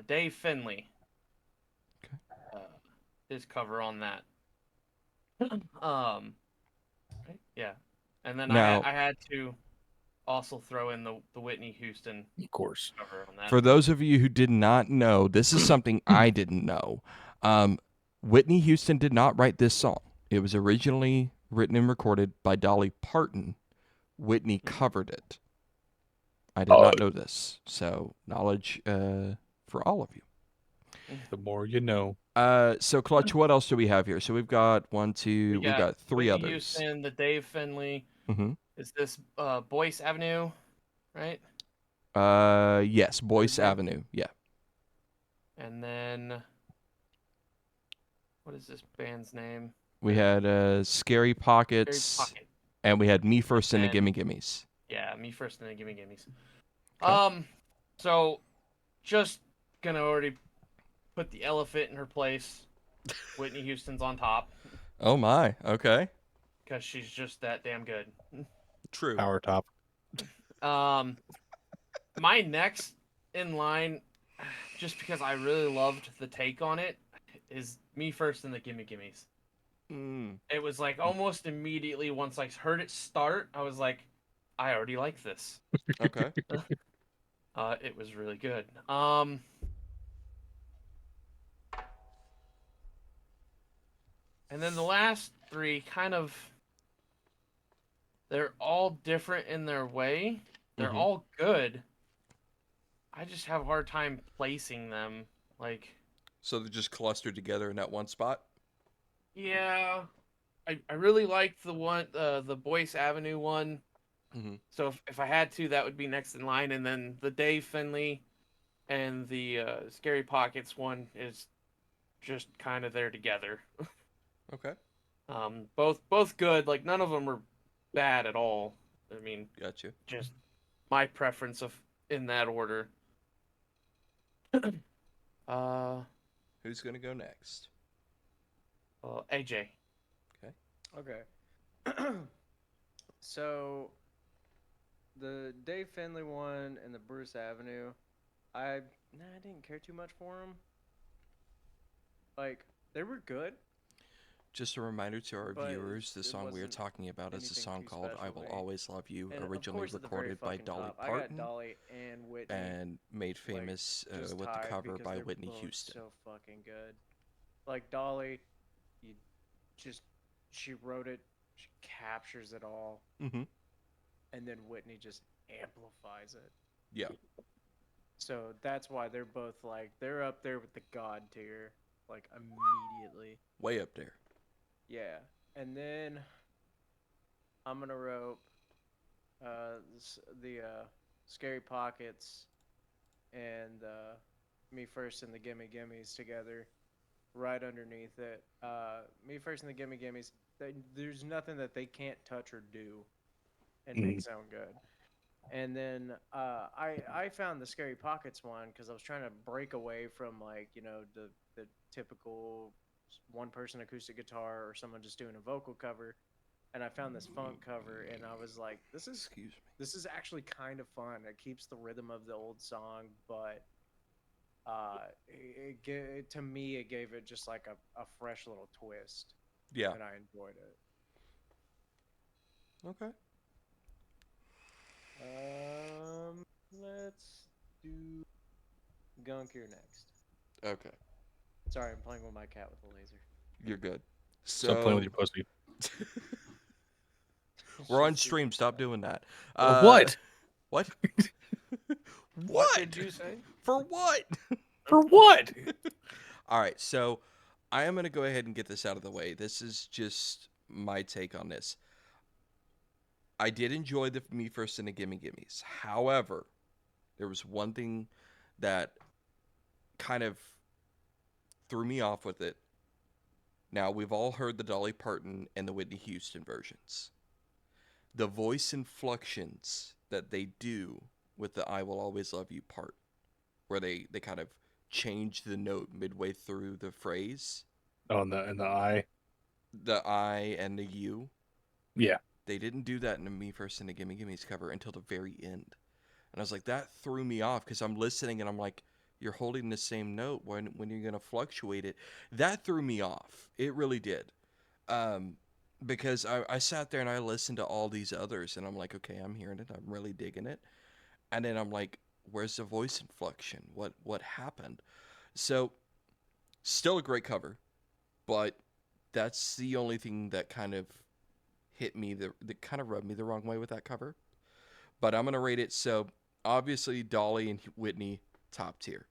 Dave Finley. Okay. His cover on that. Yeah. And then Now- I had to also throw in the Whitney Houston Of course. cover on that. For those of you who did not know, this is something I didn't know. Whitney Houston did not write this song. It was originally written and recorded by Dolly Parton. Whitney covered it. I did not know this. So, knowledge for all of you. The more you know. So, Clutch, what else do we have here? So, we've got we've got three Whitney others. Houston, the Dave Finley. Mm-hmm. Is this Boyce Avenue, right? Yes, Boyce Avenue. Yeah. And then, what is this band's name? We had Scary Pockets, Scary Pocket. and we had Me First and the And- Gimme Gimmes. Yeah, Me First and the Gimme Gimmes. Okay. So just gonna already put the elephant in her place. Whitney Houston's on top Oh my. Okay. because she's just that damn good. True. Power top. My next in line, just because I really loved the take on it, is Me First and the Gimme Gimmes. It was like almost immediately once I heard it start, I was like, I already like this. Okay. It was really good. And then the last three they're all different in their way. They're Mhm. all good. I just have a hard time placing them. Like, So they're just clustered together in that one spot? yeah, I really liked the one, the Boyce Avenue one. Mhm. So if I had to, that would be next in line. And then the Dave Finley and the Scary Pockets one is just kind of there together. Okay. Both good. Like none of them are bad at all. I mean, Got you. just my preference of in that order. Who's going to go next? AJ. Okay. So the Dave Finley one and the Bruce Avenue, I didn't care too much for them. Like they were good. Just a reminder to our But viewers, the it song we are wasn't talking about is a anything song too called special I to Will me. Always Love You, And of originally course, at the very recorded by fucking Dolly top, I Parton got Dolly and Whitney. and made famous just with the tied cover because by they're Whitney both Houston. So fucking good. Like Dolly, she wrote it, she captures it all, Mm-hmm. and then Whitney just amplifies it. Yeah. So that's why they're both like they're up there with the god tier, like immediately. Way up there. Yeah, and then I'm gonna rope the Scary Pockets and Me First and the Gimme Gimmes together right underneath it. Me First and the Gimme Gimmes. There's nothing that they can't touch or do and make sound good. And then I found the Scary Pockets one because I was trying to break away from like the typical one person acoustic guitar or someone just doing a vocal cover, and I found this funk cover and I was like, this is actually kind of fun. It keeps the rhythm of the old song, but to me it gave it just like a fresh little twist. Yeah. And I enjoyed it. Okay. Let's do Gunk here next. Okay. Sorry, I'm playing with my cat with a laser. You're good. Stop playing with your pussy. We're on stream. Stop doing that. What? What? What did you say? For what? For what? All right, so I am going to go ahead and get this out of the way. This is just my take on this. I did enjoy the Me First and the Gimme Gimmes. However, there was one thing that kind of threw me off with it. Now, we've all heard the Dolly Parton and the Whitney Houston versions. The voice inflections that they do with the I Will Always Love You part, where they kind of change the note midway through the phrase. Oh, and the I. The I and the you. Yeah. They didn't do that in the Me First and the Gimme Gimmes cover until the very end. And I was like, that threw me off because I'm listening and I'm like, you're holding the same note when you're going to fluctuate it. That threw me off. It really did. Because I sat there and I listened to all these others and I'm like, okay, I'm hearing it. I'm really digging it. And then I'm like, where's the voice inflection? What happened? So, still a great cover, but that's the only thing that kind of hit me, that kind of rubbed me the wrong way with that cover. But I'm going to rate it. So, obviously, Dolly and Whitney, top tier.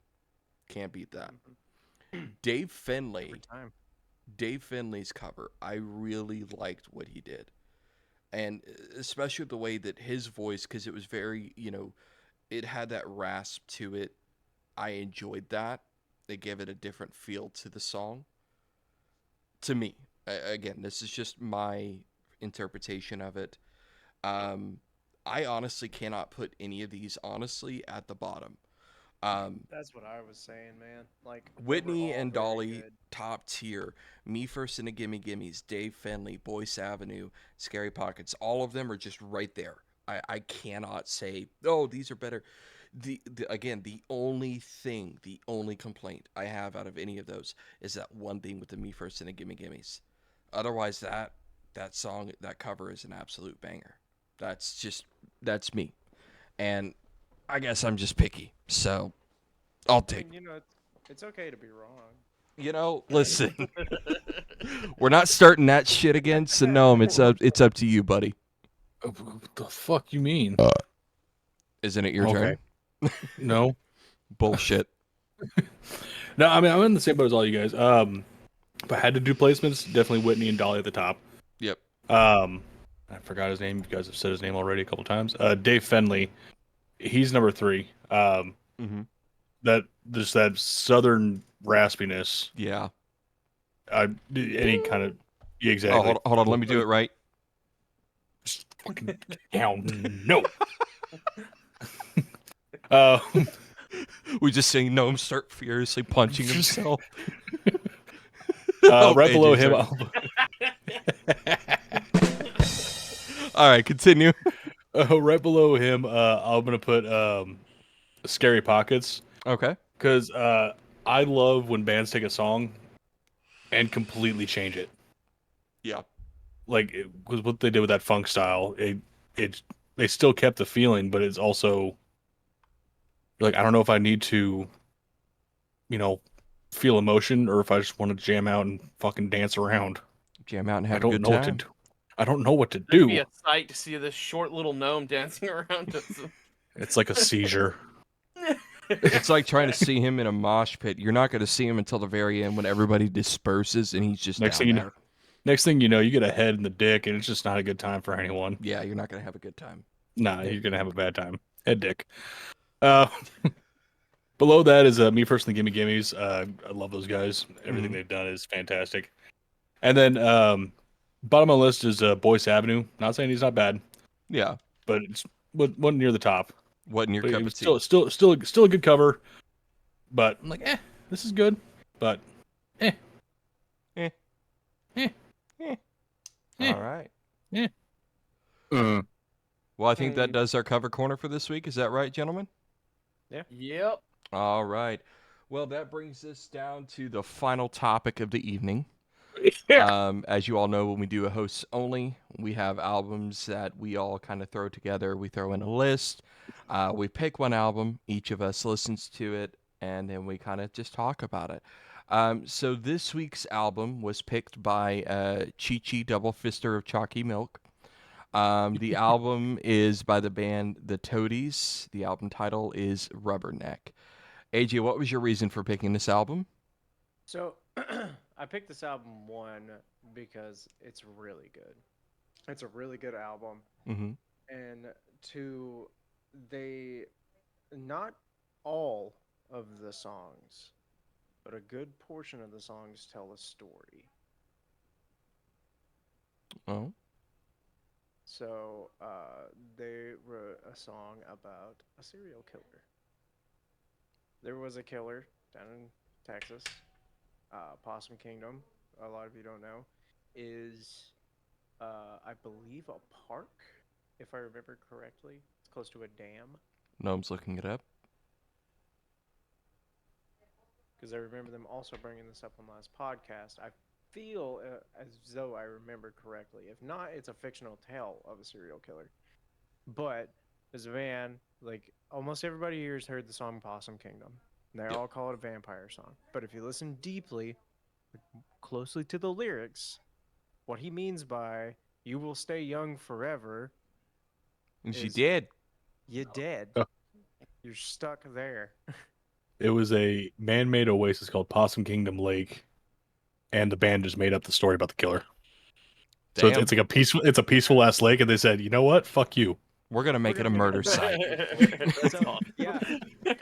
Can't beat that. Dave Finlay's cover, I really liked what he did. And especially the way that his voice, because it was very, it had that rasp to it. I enjoyed that. They gave it a different feel to the song. To me. Again, this is just my interpretation of it. I honestly cannot put any of these, honestly, at the bottom. That's what I was saying, man. Like Whitney and Dolly, top tier. Me First and the Gimme Gimmes, Dave Finlay, Boyce Avenue, Scary Pockets. All of them are just right there. I cannot say, oh, these are better. Again, the only complaint I have out of any of those is that one thing with the Me First and the Gimme Gimmes. Otherwise, that song, that cover is an absolute banger. That's me. And I guess I'm just picky, so I'll take. It's okay to be wrong. Listen, we're not starting that shit again. So Gnome, it's up to you, buddy. What the fuck you mean? Isn't it your turn? No. Bullshit. No, I mean I'm in the same boat as all you guys. If I had to do placements, definitely Whitney and Dolly at the top. Yep. I forgot his name. You guys have said his name already a couple times. Dave Finlay. He's number 3. That southern raspiness. Yeah. Any kind of exactly. Oh, hold on. Let me do it right. Just fucking down. No. We just see Gnome start furiously punching himself. Right below him. All right, continue. Right below him, I'm gonna put Scary Pockets. Okay. Because I love when bands take a song and completely change it. Yeah. Like was what they did with that funk style. They still kept the feeling, but it's also like I don't know if I need to, feel emotion or if I just want to jam out and fucking dance around. Jam out and have a good time. What to do. I don't know what to do. It'd be a sight to see this short little gnome dancing around us. It's like a seizure. It's like trying to see him in a mosh pit. You're not going to see him until the very end when everybody disperses and he's just next thing you know, you get a head in the dick and it's just not a good time for anyone. Yeah, you're not going to have a good time. Nah, you're going to have a bad time. Head dick. Below that is Me First and the Gimme Gimmes. I love those guys. Everything Mhm. they've done is fantastic. And then bottom of the list is Boyce Avenue. Not saying he's not bad, Yeah. but it's one near the top. Wasn't your But cup it of was tea. still a good cover. But I'm like, this is good. But All right. Mm. Well, I think that does our cover corner for this week. Is that right, gentlemen? Yep. All right. Well, that brings us down to the final topic of the evening. As you all know, when we do a hosts only, we have albums that we all kind of throw together. We throw in a list. We pick one album. Each of us listens to it, and then we kind of just talk about it. So this week's album was picked by Chi Chi Double Fister of Chalky Milk. The album is by the band The Toadies. The album title is Rubberneck. AJ, what was your reason for picking this album? So I picked this album one because it's really good. It's a really good album, Mm-hmm. and two, they not all of the songs, but a good portion of the songs tell a story. Oh. So they wrote a song about a serial killer. There was a killer down in Texas. Possum Kingdom, a lot of you don't know, is, I believe, a park, if I remember correctly. It's close to a dam. Gnome's looking it up. Because I remember them also bringing this up on last podcast. I feel as though I remember correctly. If not, it's a fictional tale of a serial killer. But there's a van, like almost everybody here has heard the song Possum Kingdom. And they all call it a vampire song. But if you listen deeply, closely to the lyrics, what he means by "you will stay young forever" And she is- did. you're dead. Oh. You're stuck there. it was a man-made oasis called Possum Kingdom Lake, and the band just made up the story about the killer. So Damn. it's like a peaceful ass lake, and they said, you know what? Fuck you. We're going to make it a murder site. So, yeah.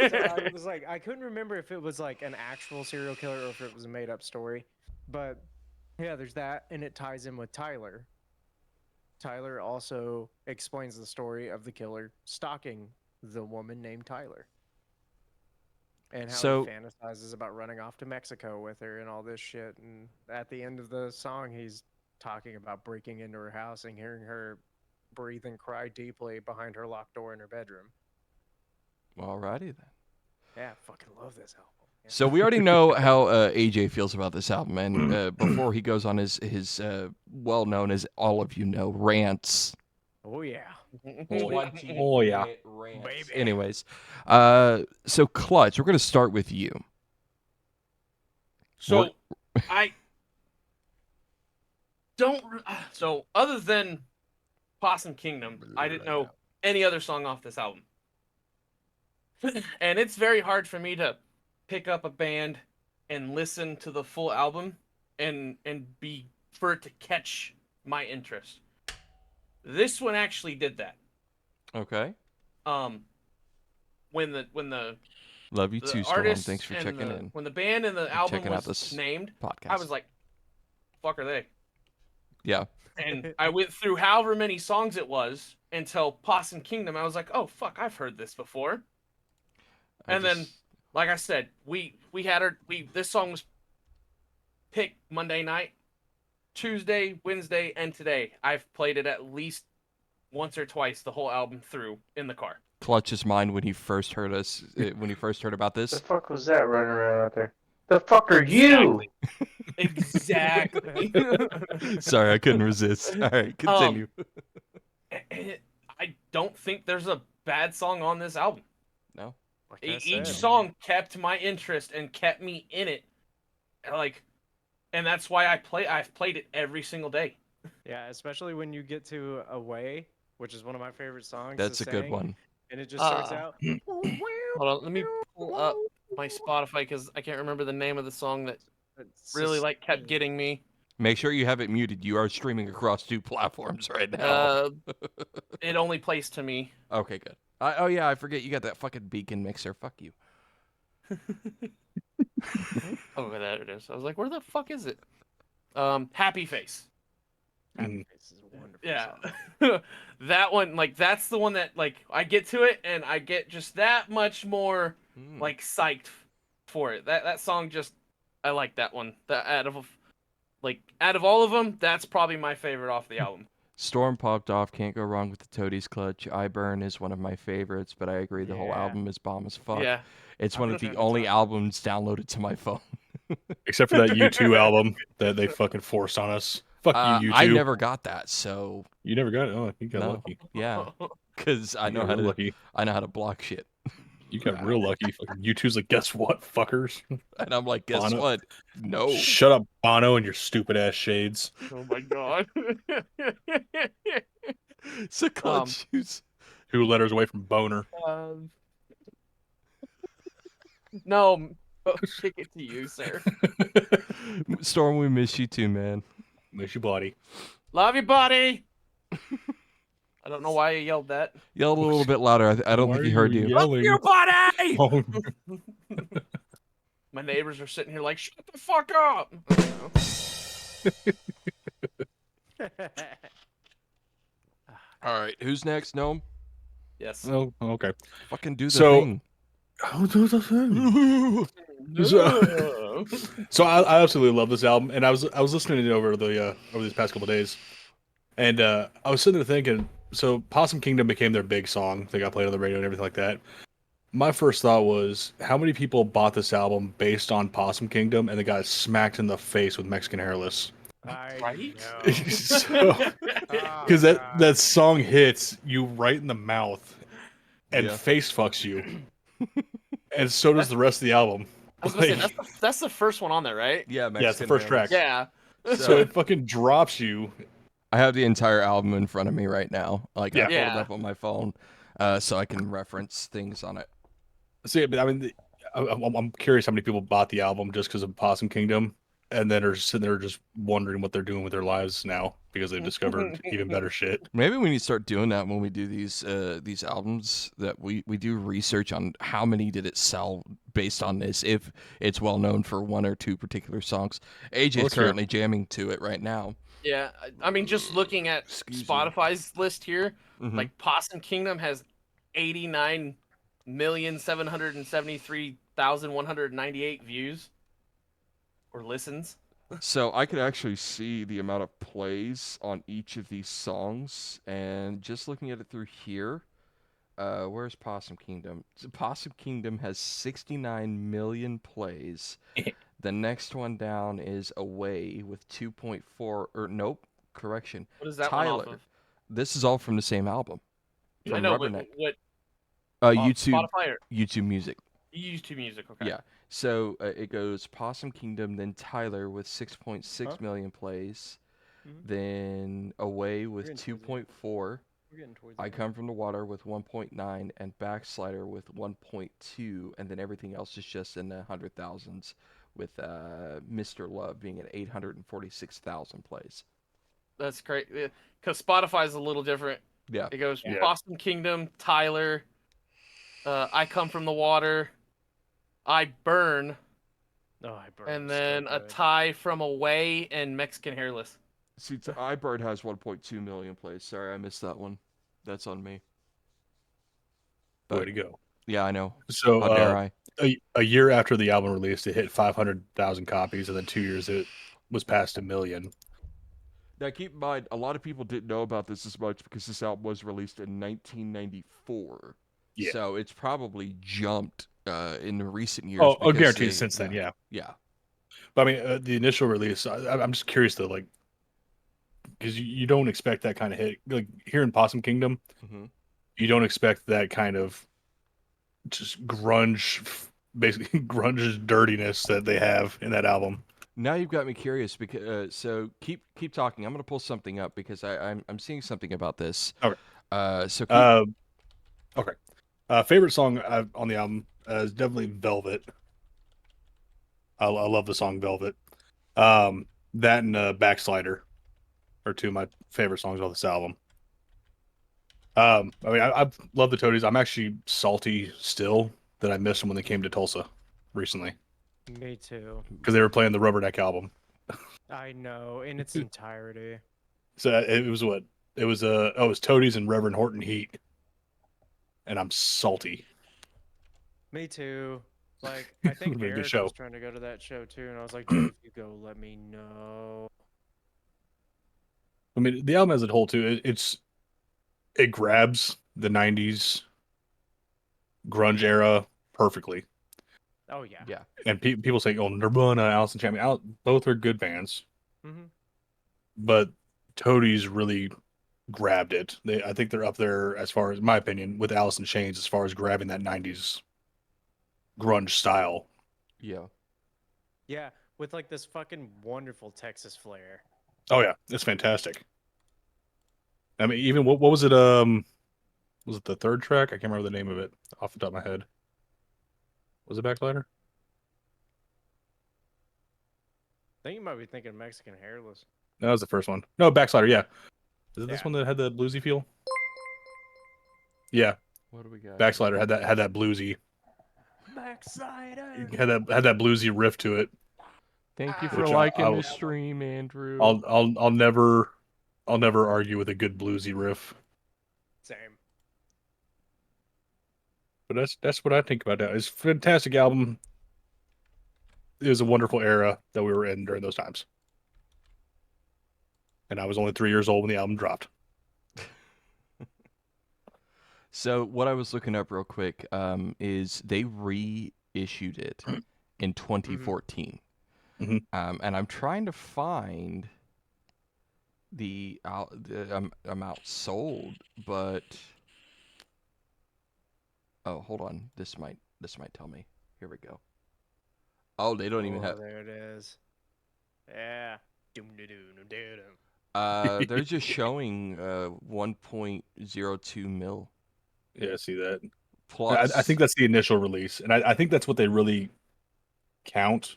So I was like, I couldn't remember if it was like an actual serial killer or if it was a made up story. But yeah, there's that, and it ties in with Tyler. Tyler also explains the story of the killer stalking the woman named Tyler. And how So- he fantasizes about running off to Mexico with her and all this shit. And at the end of the song, he's talking about breaking into her house and hearing her breathe and cry deeply behind her locked door in her bedroom. Alrighty then. Yeah, I fucking love this album. Yeah. So we already know how AJ feels about this album, and before he goes on his well-known, as all of you know, rants. Oh, yeah. 20-minute rants. Baby. Anyways, so Clutch, we're going to start with you. So I don't. So other than Possum Kingdom, I didn't know any other song off this album, and it's very hard for me to pick up a band and listen to the full album and be for it to catch my interest. This one actually did that. Okay. When the Love you the too, Storm. artist Thanks for and checking the- in. when the band and the album checking out was this named, Podcast. I was like, "Fuck are they?" yeah. And I went through however many songs it was until Possum Kingdom. I was like, "Oh fuck, I've heard this before." And then, like I said, we had this song was picked Monday night, Tuesday, Wednesday, and today. I've played it at least once or twice the whole album through in the car. Clutch's mind when he first heard us, when he first heard about this. The fuck was that running around out there? The fuck are you? Exactly. Sorry, I couldn't resist. All right, continue. I don't think there's a bad song on this album. No. Like I Each said. song kept my interest and kept me in it. And that's why I've played it every single day. Yeah, especially when you get to Away, which is one of my favorite songs. That's to a good sing, one. And it just starts out. Hold on, let me pull up my Spotify because I can't remember the name of the song that It's really just- kept getting me. Make sure you have it muted. You are streaming across 2 platforms right now. It only plays to me. Okay, good. Oh yeah, I forget you got that fucking beacon mixer. Fuck you. Oh, there it is. I was like, where the fuck is it? Happy Face. Happy Face is a wonderful Yeah. song. That one, like, that's the one that, like, I get to it and I get just that much more, like, psyched for it. That song just, I like that one. That out of all of them, that's probably my favorite off the album. Storm popped off. Can't go wrong with the Toadies Clutch. I Burn is one of my favorites, but I agree the whole Yeah. album is bomb as fuck. Yeah. It's I'm one gonna of the turn only this on. albums downloaded to my phone. Except for that U2 album that they fucking forced on us. Fuck you, U2. I never got that, so You never got it? Oh, you got no. lucky. Yeah, because I You know got how real to. lucky. I know how to block shit, You got real lucky. Fucking U2's like, guess what, fuckers? and I'm like, guess Bono. what? No. Shut up, Bono, and your stupid ass shades. Oh my god. So clutch shoes. 2 letters away from boner. No, kick it to you, sir. Storm, we miss you too, man. Miss you, buddy. Love you, buddy. I don't know why you yelled that. Yell a little bit louder. I don't Why think he are heard you. Yelling? You buddy. Oh, My neighbors are sitting here like, shut the fuck up. All right, who's next? Gnome? Yes. oh, okay. Fucking do the So- thing. Oh, do the thing. So I absolutely love this album, and I was listening to it over these past couple days, and I was sitting there thinking, so Possum Kingdom became their big song. They got played on the radio and everything like that. My first thought was, how many people bought this album based on Possum Kingdom and they got smacked in the face with Mexican Hairless? Right? Because that song hits you right in the mouth and Yeah. face fucks you, and so does the rest of the album. I was gonna say, Like- that's the first one on there, right? Yeah, Yeah, it's the first track. Yeah. So it fucking drops you. I have the entire album in front of me right now. Like I pulled it Yeah. up on my phone, so I can reference things on it. See, but I mean, I'm curious how many people bought the album just because of Possum Kingdom, and then are sitting there just wondering what they're doing with their lives now because they've discovered even better shit. Maybe we need to start doing that when we do these albums. That we do research on how many did it sell based on this, if it's well known for one or two particular songs. AJ's Well, sure. currently jamming to it right now. Yeah. I mean, just looking at Excuse me. Spotify's list here, Mhm. like Possum Kingdom has 89,773,198 views or listens. So I could actually see the amount of plays on each of these songs, and just looking at it through here, where's Possum Kingdom? So Possum Kingdom has 69 million plays. The next one down is Away with 2.4, or nope, correction. What is that one off Tyler. of? This is all from the same album. I From know, but Rubberneck. what YouTube Spotify or YouTube Music. you use YouTube Music? Okay. Yeah. So it goes Possum Kingdom, then Tyler with 6.6 million plays, Mhm. then Away with getting towards the end. 2.4, We're getting towards the I end. Come From the Water with 1.9, and Backslider with 1.2, and then everything else is just in the 100,000s, with Mr. Love being at 846,000 plays. That's great. Because Spotify's a little different. Yeah. It goes Yeah. Possum Kingdom, Tyler, I Come From the Water, I Burn, Oh, I burned and so then a good. tie from Away and Mexican Hairless. See, iBird has 1.2 million plays. Sorry, I missed that one. That's on me. Way to go. Yeah, I know. So How dare I? a year after the album released, it hit 500,000 copies, and then 2 years it was past 1 million. Now, keep in mind, a lot of people didn't know about this as much because this album was released in 1994. Yeah. So it's probably jumped in the recent years. Oh, because guaranteed they- since then, yeah. Yeah. But I mean, the initial release, I'm just curious though, like, because you don't expect that kind of hit. Like here in Possum Kingdom, Mhm. you don't expect that kind of just grunge, basically grunge dirtiness that they have in that album. Now you've got me curious because so keep talking. I'm gonna pull something up because I'm seeing something about this. Okay. So Okay. Favorite song on the album is definitely Velvet. I love the song Velvet. That and Backslider are two of my favorite songs on this album. I mean, I love the Toadies. I'm actually salty still that I missed them when they came to Tulsa. recently Me too. because they were playing the Rubberneck album. I know, in its entirety. So it was what? It was it was Toadies and Reverend Horton Heat, and I'm salty. Me too. Like, I think Would've been a good Eric show. was trying to go to that show too, and I was like, dude, if you go, let me know. I mean, the album as a whole too. It grabs the '90s grunge era perfectly. Oh yeah. Yeah. And people say, "Oh, Nirvana, Alice in Chains, both are good bands," Mm-hmm. but Toadies really grabbed it. I think they're up there as far as my opinion with Alice in Chains as far as grabbing that '90s grunge style. Yeah. Yeah, with like this fucking wonderful Texas flair. Oh yeah, it's fantastic. I mean, even what was it? Was it the third track? I can't remember the name of it off the top of my head. Was it Backslider? I think you might be thinking Mexican Hairless. No, that was the first one. No, Backslider. Yeah, is it this Yeah. one that had the bluesy feel? Yeah, What do we got? Backslider had that bluesy. Backslider. Had that bluesy riff to it. Thank you for Which liking I'll- the stream, Andrew. I'll never argue with a good bluesy riff. Same. But that's what I think about that. It's a fantastic album. It was a wonderful era that we were in during those times. And I was only 3 years old when the album dropped. So what I was looking up real quick is they reissued it in 2014, Mhm. and I'm trying to find the amount sold, but oh, hold on, this might tell me. Here we go. Oh, they don't even have. There it is. Yeah. They're just showing 1.02 mil. Yeah, I see that. Plus, I think that's the initial release. And I think that's what they really count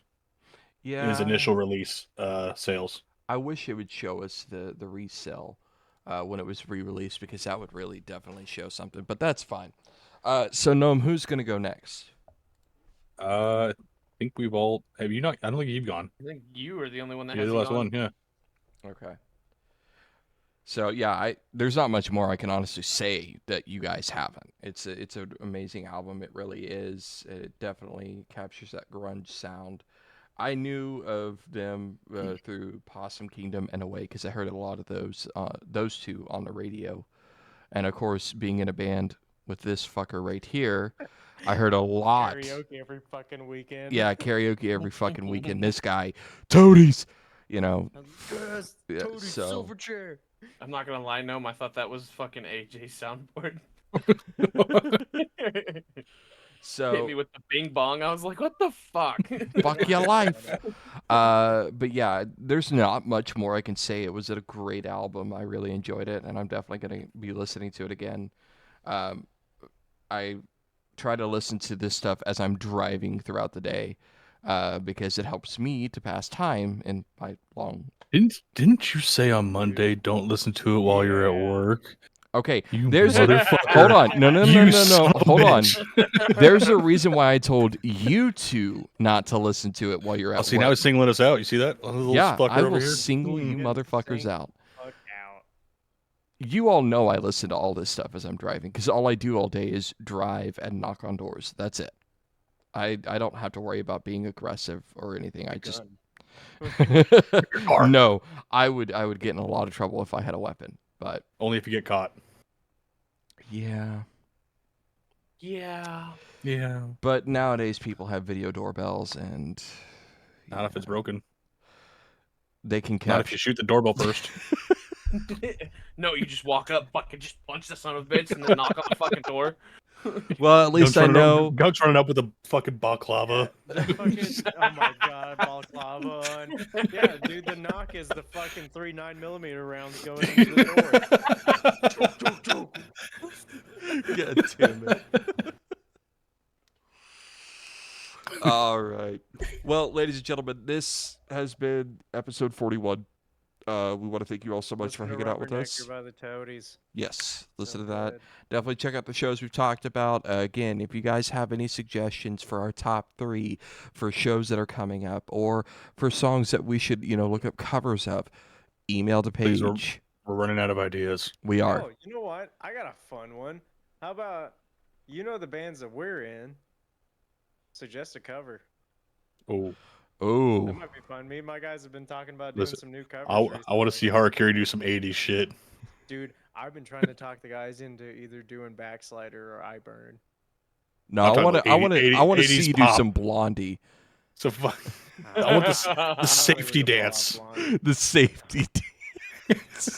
yeah, is initial release sales. I wish it would show us the resell when it was re-released, because that would really definitely show something. But that's fine. So Gnome, who's gonna go next? I think we've all have you not I don't think you've gone. I think you are the only one that You're has the last gone. one, yeah. Okay. So yeah, there's not much more I can honestly say that you guys haven't. It's an amazing album. It really is. It definitely captures that grunge sound. I knew of them through Possum Kingdom in a way, because I heard a lot of those two on the radio, and of course, being in a band with this fucker right here, I heard a lot. Karaoke every fucking weekend. Yeah, karaoke every fucking weekend. This guy, Toadies, you know. Yes, Yeah, Toady so- Silverchair. I'm not gonna lie, Gnome. I thought that was fucking AJ's soundboard. So Hit me with the bing bong. I was like, what the fuck? fuck your life. But yeah, there's not much more I can say. It was a great album. I really enjoyed it, and I'm definitely going to be listening to it again. I try to listen to this stuff as I'm driving throughout the day, because it helps me to pass time in my long. Didn't you say on Monday don't listen to it while you're at work? Okay, You there's motherfucker. hold on. No. You son of a Hold on. bitch. There's a reason why I told you two not to listen to it while you're at Oh, see, work. now he's singling us out. You see that? Little Yeah, fucker I over will here. single you Get motherfuckers sing- out. Fuck out. You all know I listen to all this stuff as I'm driving, because all I do all day is drive and knock on doors. That's it. I don't have to worry about being aggressive or anything. I just no. I would get in a lot of trouble if I had a weapon. But Only if you get caught. yeah. Yeah. Yeah. But nowadays people have video doorbells, and Not if it's broken. they can Not if capture. you shoot the doorbell first. No, you just walk up, fucking just punch the son of a bitch, and then knock on the fucking door. Well, at least I know. Gunk's running up with a fucking balaclava. The fucking, oh my god, balaclava. And, yeah, dude, the knock is the fucking 3 9mm rounds going into the door. God damn it. All right. Well, ladies and gentlemen, this has been episode 41 We want to thank you all so much for Listen to hanging out with Rubbernecker us. by the Toadies. Yes, listen So to that. good. Definitely check out the shows we've talked about. Again, if you guys have any suggestions for our top 3 for shows that are coming up, or for songs that we should, look up covers of, email the Please, page. we're running out of ideas. We are. Oh, you know what? I got a fun one. How about, the bands that we're in? Suggest a cover. Oh, Oh, That might be fun. Me and my guys have been talking about doing listen, some new covers I want recently. to see Harakiri do some 80s shit. Dude, I've been trying to talk the guys into either doing Backslider or I Burn. no, I'm I talking want to. about I want to. 80 I want to 80s see you do pop. some Blondie. So I want the safety With the dance. blonde. The safety.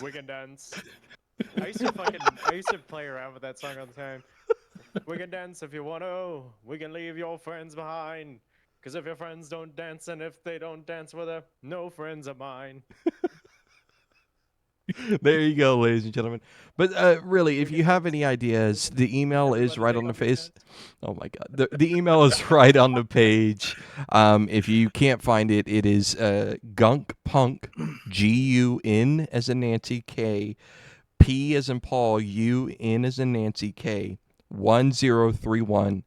We can dance. I used to play around with that song all the time. We can dance if you want to. We can leave your friends behind. Because if your friends don't dance, and if they don't dance with her, no friends of mine. There you go, ladies and gentlemen. But really, if you have any ideas, the email is right on the face. Oh my god, the email is right on the page. If you can't find it, it is gunkPunk, GUN as in Nancy, K, P as in Paul, UN as in Nancy, K, 1031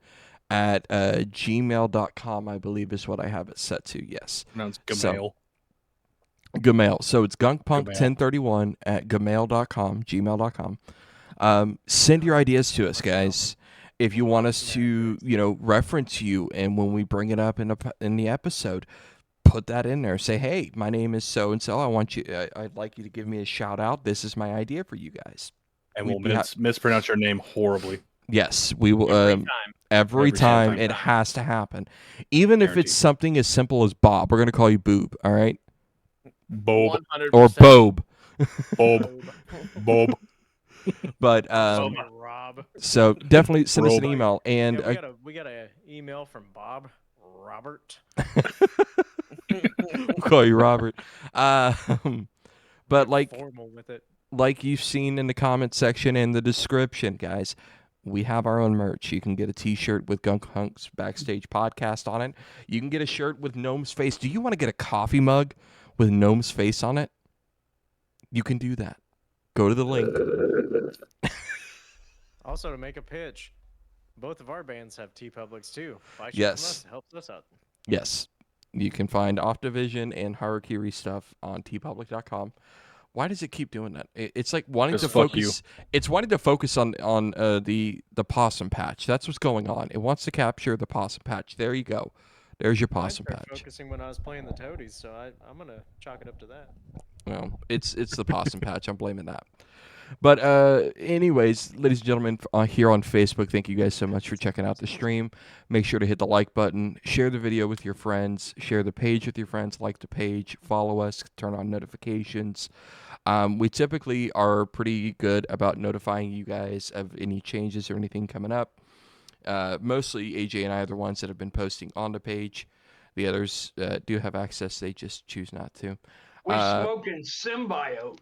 at gmail.com, I believe is what I have it set to. Yes. No, it's So- Gmail. Gmail. So it's gunkpunk1031 at gmail.com. Send your ideas to us, guys. If you want us to, reference you, and when we bring it up in the episode, put that in there. Say, hey, my name is so and so. I'd like you to give me a shout out. This is my idea for you guys. And We'd we'll be mispronounce your name horribly. Yes, we will. Every Every Every time time. it has to happen, even if Guaranteed. it's something as simple as Bob. We're gonna call you Boob. All right, Bob. 100%. or Bob. Bob. But Rob. so definitely send us an Rob. email, and Yeah, we got a email from Bob Robert. we'll call you Robert. But like Formal with it. you've seen in the comment section and the description, guys, we have our own merch. You can get a T-shirt with gunkPunk's Backstage Podcast on it. You can get a shirt with Gnome's face. Do you want to get a coffee mug with Gnome's face on it? You can do that. Go to the link. Also, to make a pitch, both of our bands have T-Publics too. Buy shit Yes. from us, it helps us out. Yes. You can find Off Division and Harakiri stuff on tpublic.com. Why does it keep doing that? It's like wanting to Just fuck focus. It's wanting to focus on the possum patch. That's what's going on. It wants to capture the possum patch. There you go. There's your I possum started patch. focusing when I was playing the Toadies, so I'm gonna chalk it up to that. Well, it's the possum patch. I'm blaming that. But anyways, ladies and gentlemen, here on Facebook, thank you guys so much for checking out the stream. Make sure to hit the like button, share the video with your friends, share the page with your friends, like the page, follow us, turn on notifications. We typically are pretty good about notifying you guys of any changes or anything coming up. Mostly AJ and I are the ones that have been posting on the page. The others do have access. They just choose not to. We smoking symbiotes.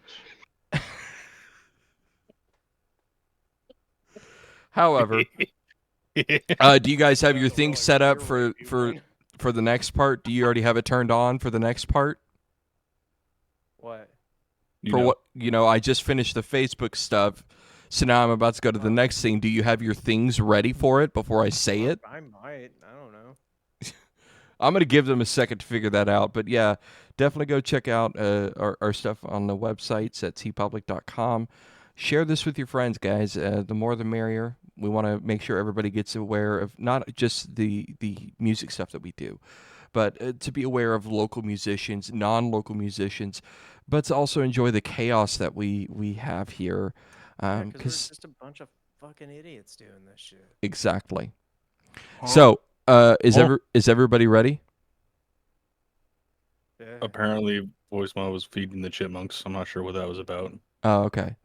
However, do you guys have your things set up for the next part? Do you already have it turned on for the next part? What? I just finished the Facebook stuff, so now I'm about to go to the next thing. Do you have your things ready for it before I say it? I might. I don't know. I'm gonna give them a second to figure that out. But yeah, definitely go check out our stuff on the websites at tpublic.com. Share this with your friends, guys. The more the merrier. We want to make sure everybody gets aware of not just the music stuff that we do, but to be aware of local musicians, non-local musicians, but to also enjoy the chaos that we have here. Because we're just a bunch of fucking idiots doing this shit. Exactly. So, is everybody ready? Yeah. Apparently, voicemail was feeding the chipmunks. I'm not sure what that was about. Oh, okay.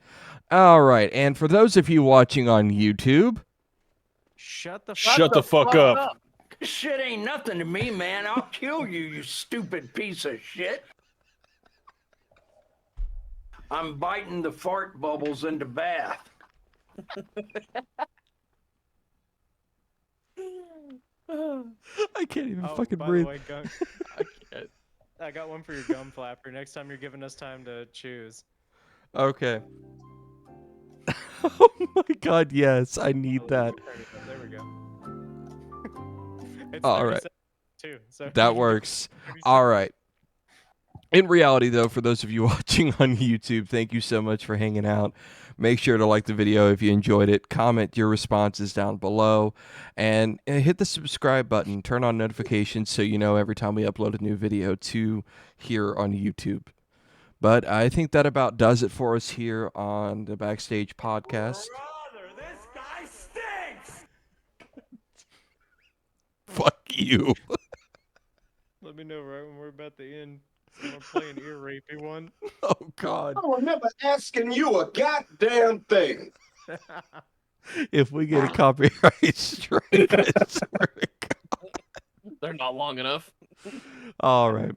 All right. And for those of you watching on YouTube, Shut the fuck up. Shit ain't nothing to me, man. I'll kill you, you stupid piece of shit. I'm biting the fart bubbles into bath. I can't even Oh, fucking by breathe. the way, Gunk, I can't. I got one for your gum flapper. Next time you're giving us time to choose. Okay. Oh my god, yes, I need that. There we go. It's All 30 right. seconds too, so you That can do works. 30 All seconds. right. In reality, though, for those of you watching on YouTube, thank you so much for hanging out. Make sure to like the video if you enjoyed it. Comment your responses down below. And hit the subscribe button. Turn on notifications so you know every time we upload a new video to here on YouTube. But I think that about does it for us here on the Backstage Podcast. Brother, this guy stinks! Fuck you. Let me know right when we're about to end. I'm gonna play an ear rapey one. Oh, God. I remember asking you a goddamn thing. If we get a copyright strike, I swear to God. They're not long enough. All right.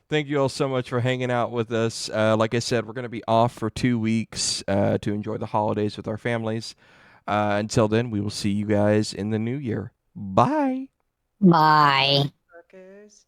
Thank you all so much for hanging out with us. Like I said, we're going to be off for 2 weeks to enjoy the holidays with our families. Until then, we will see you guys in the new year. Bye. Bye. Fuckers.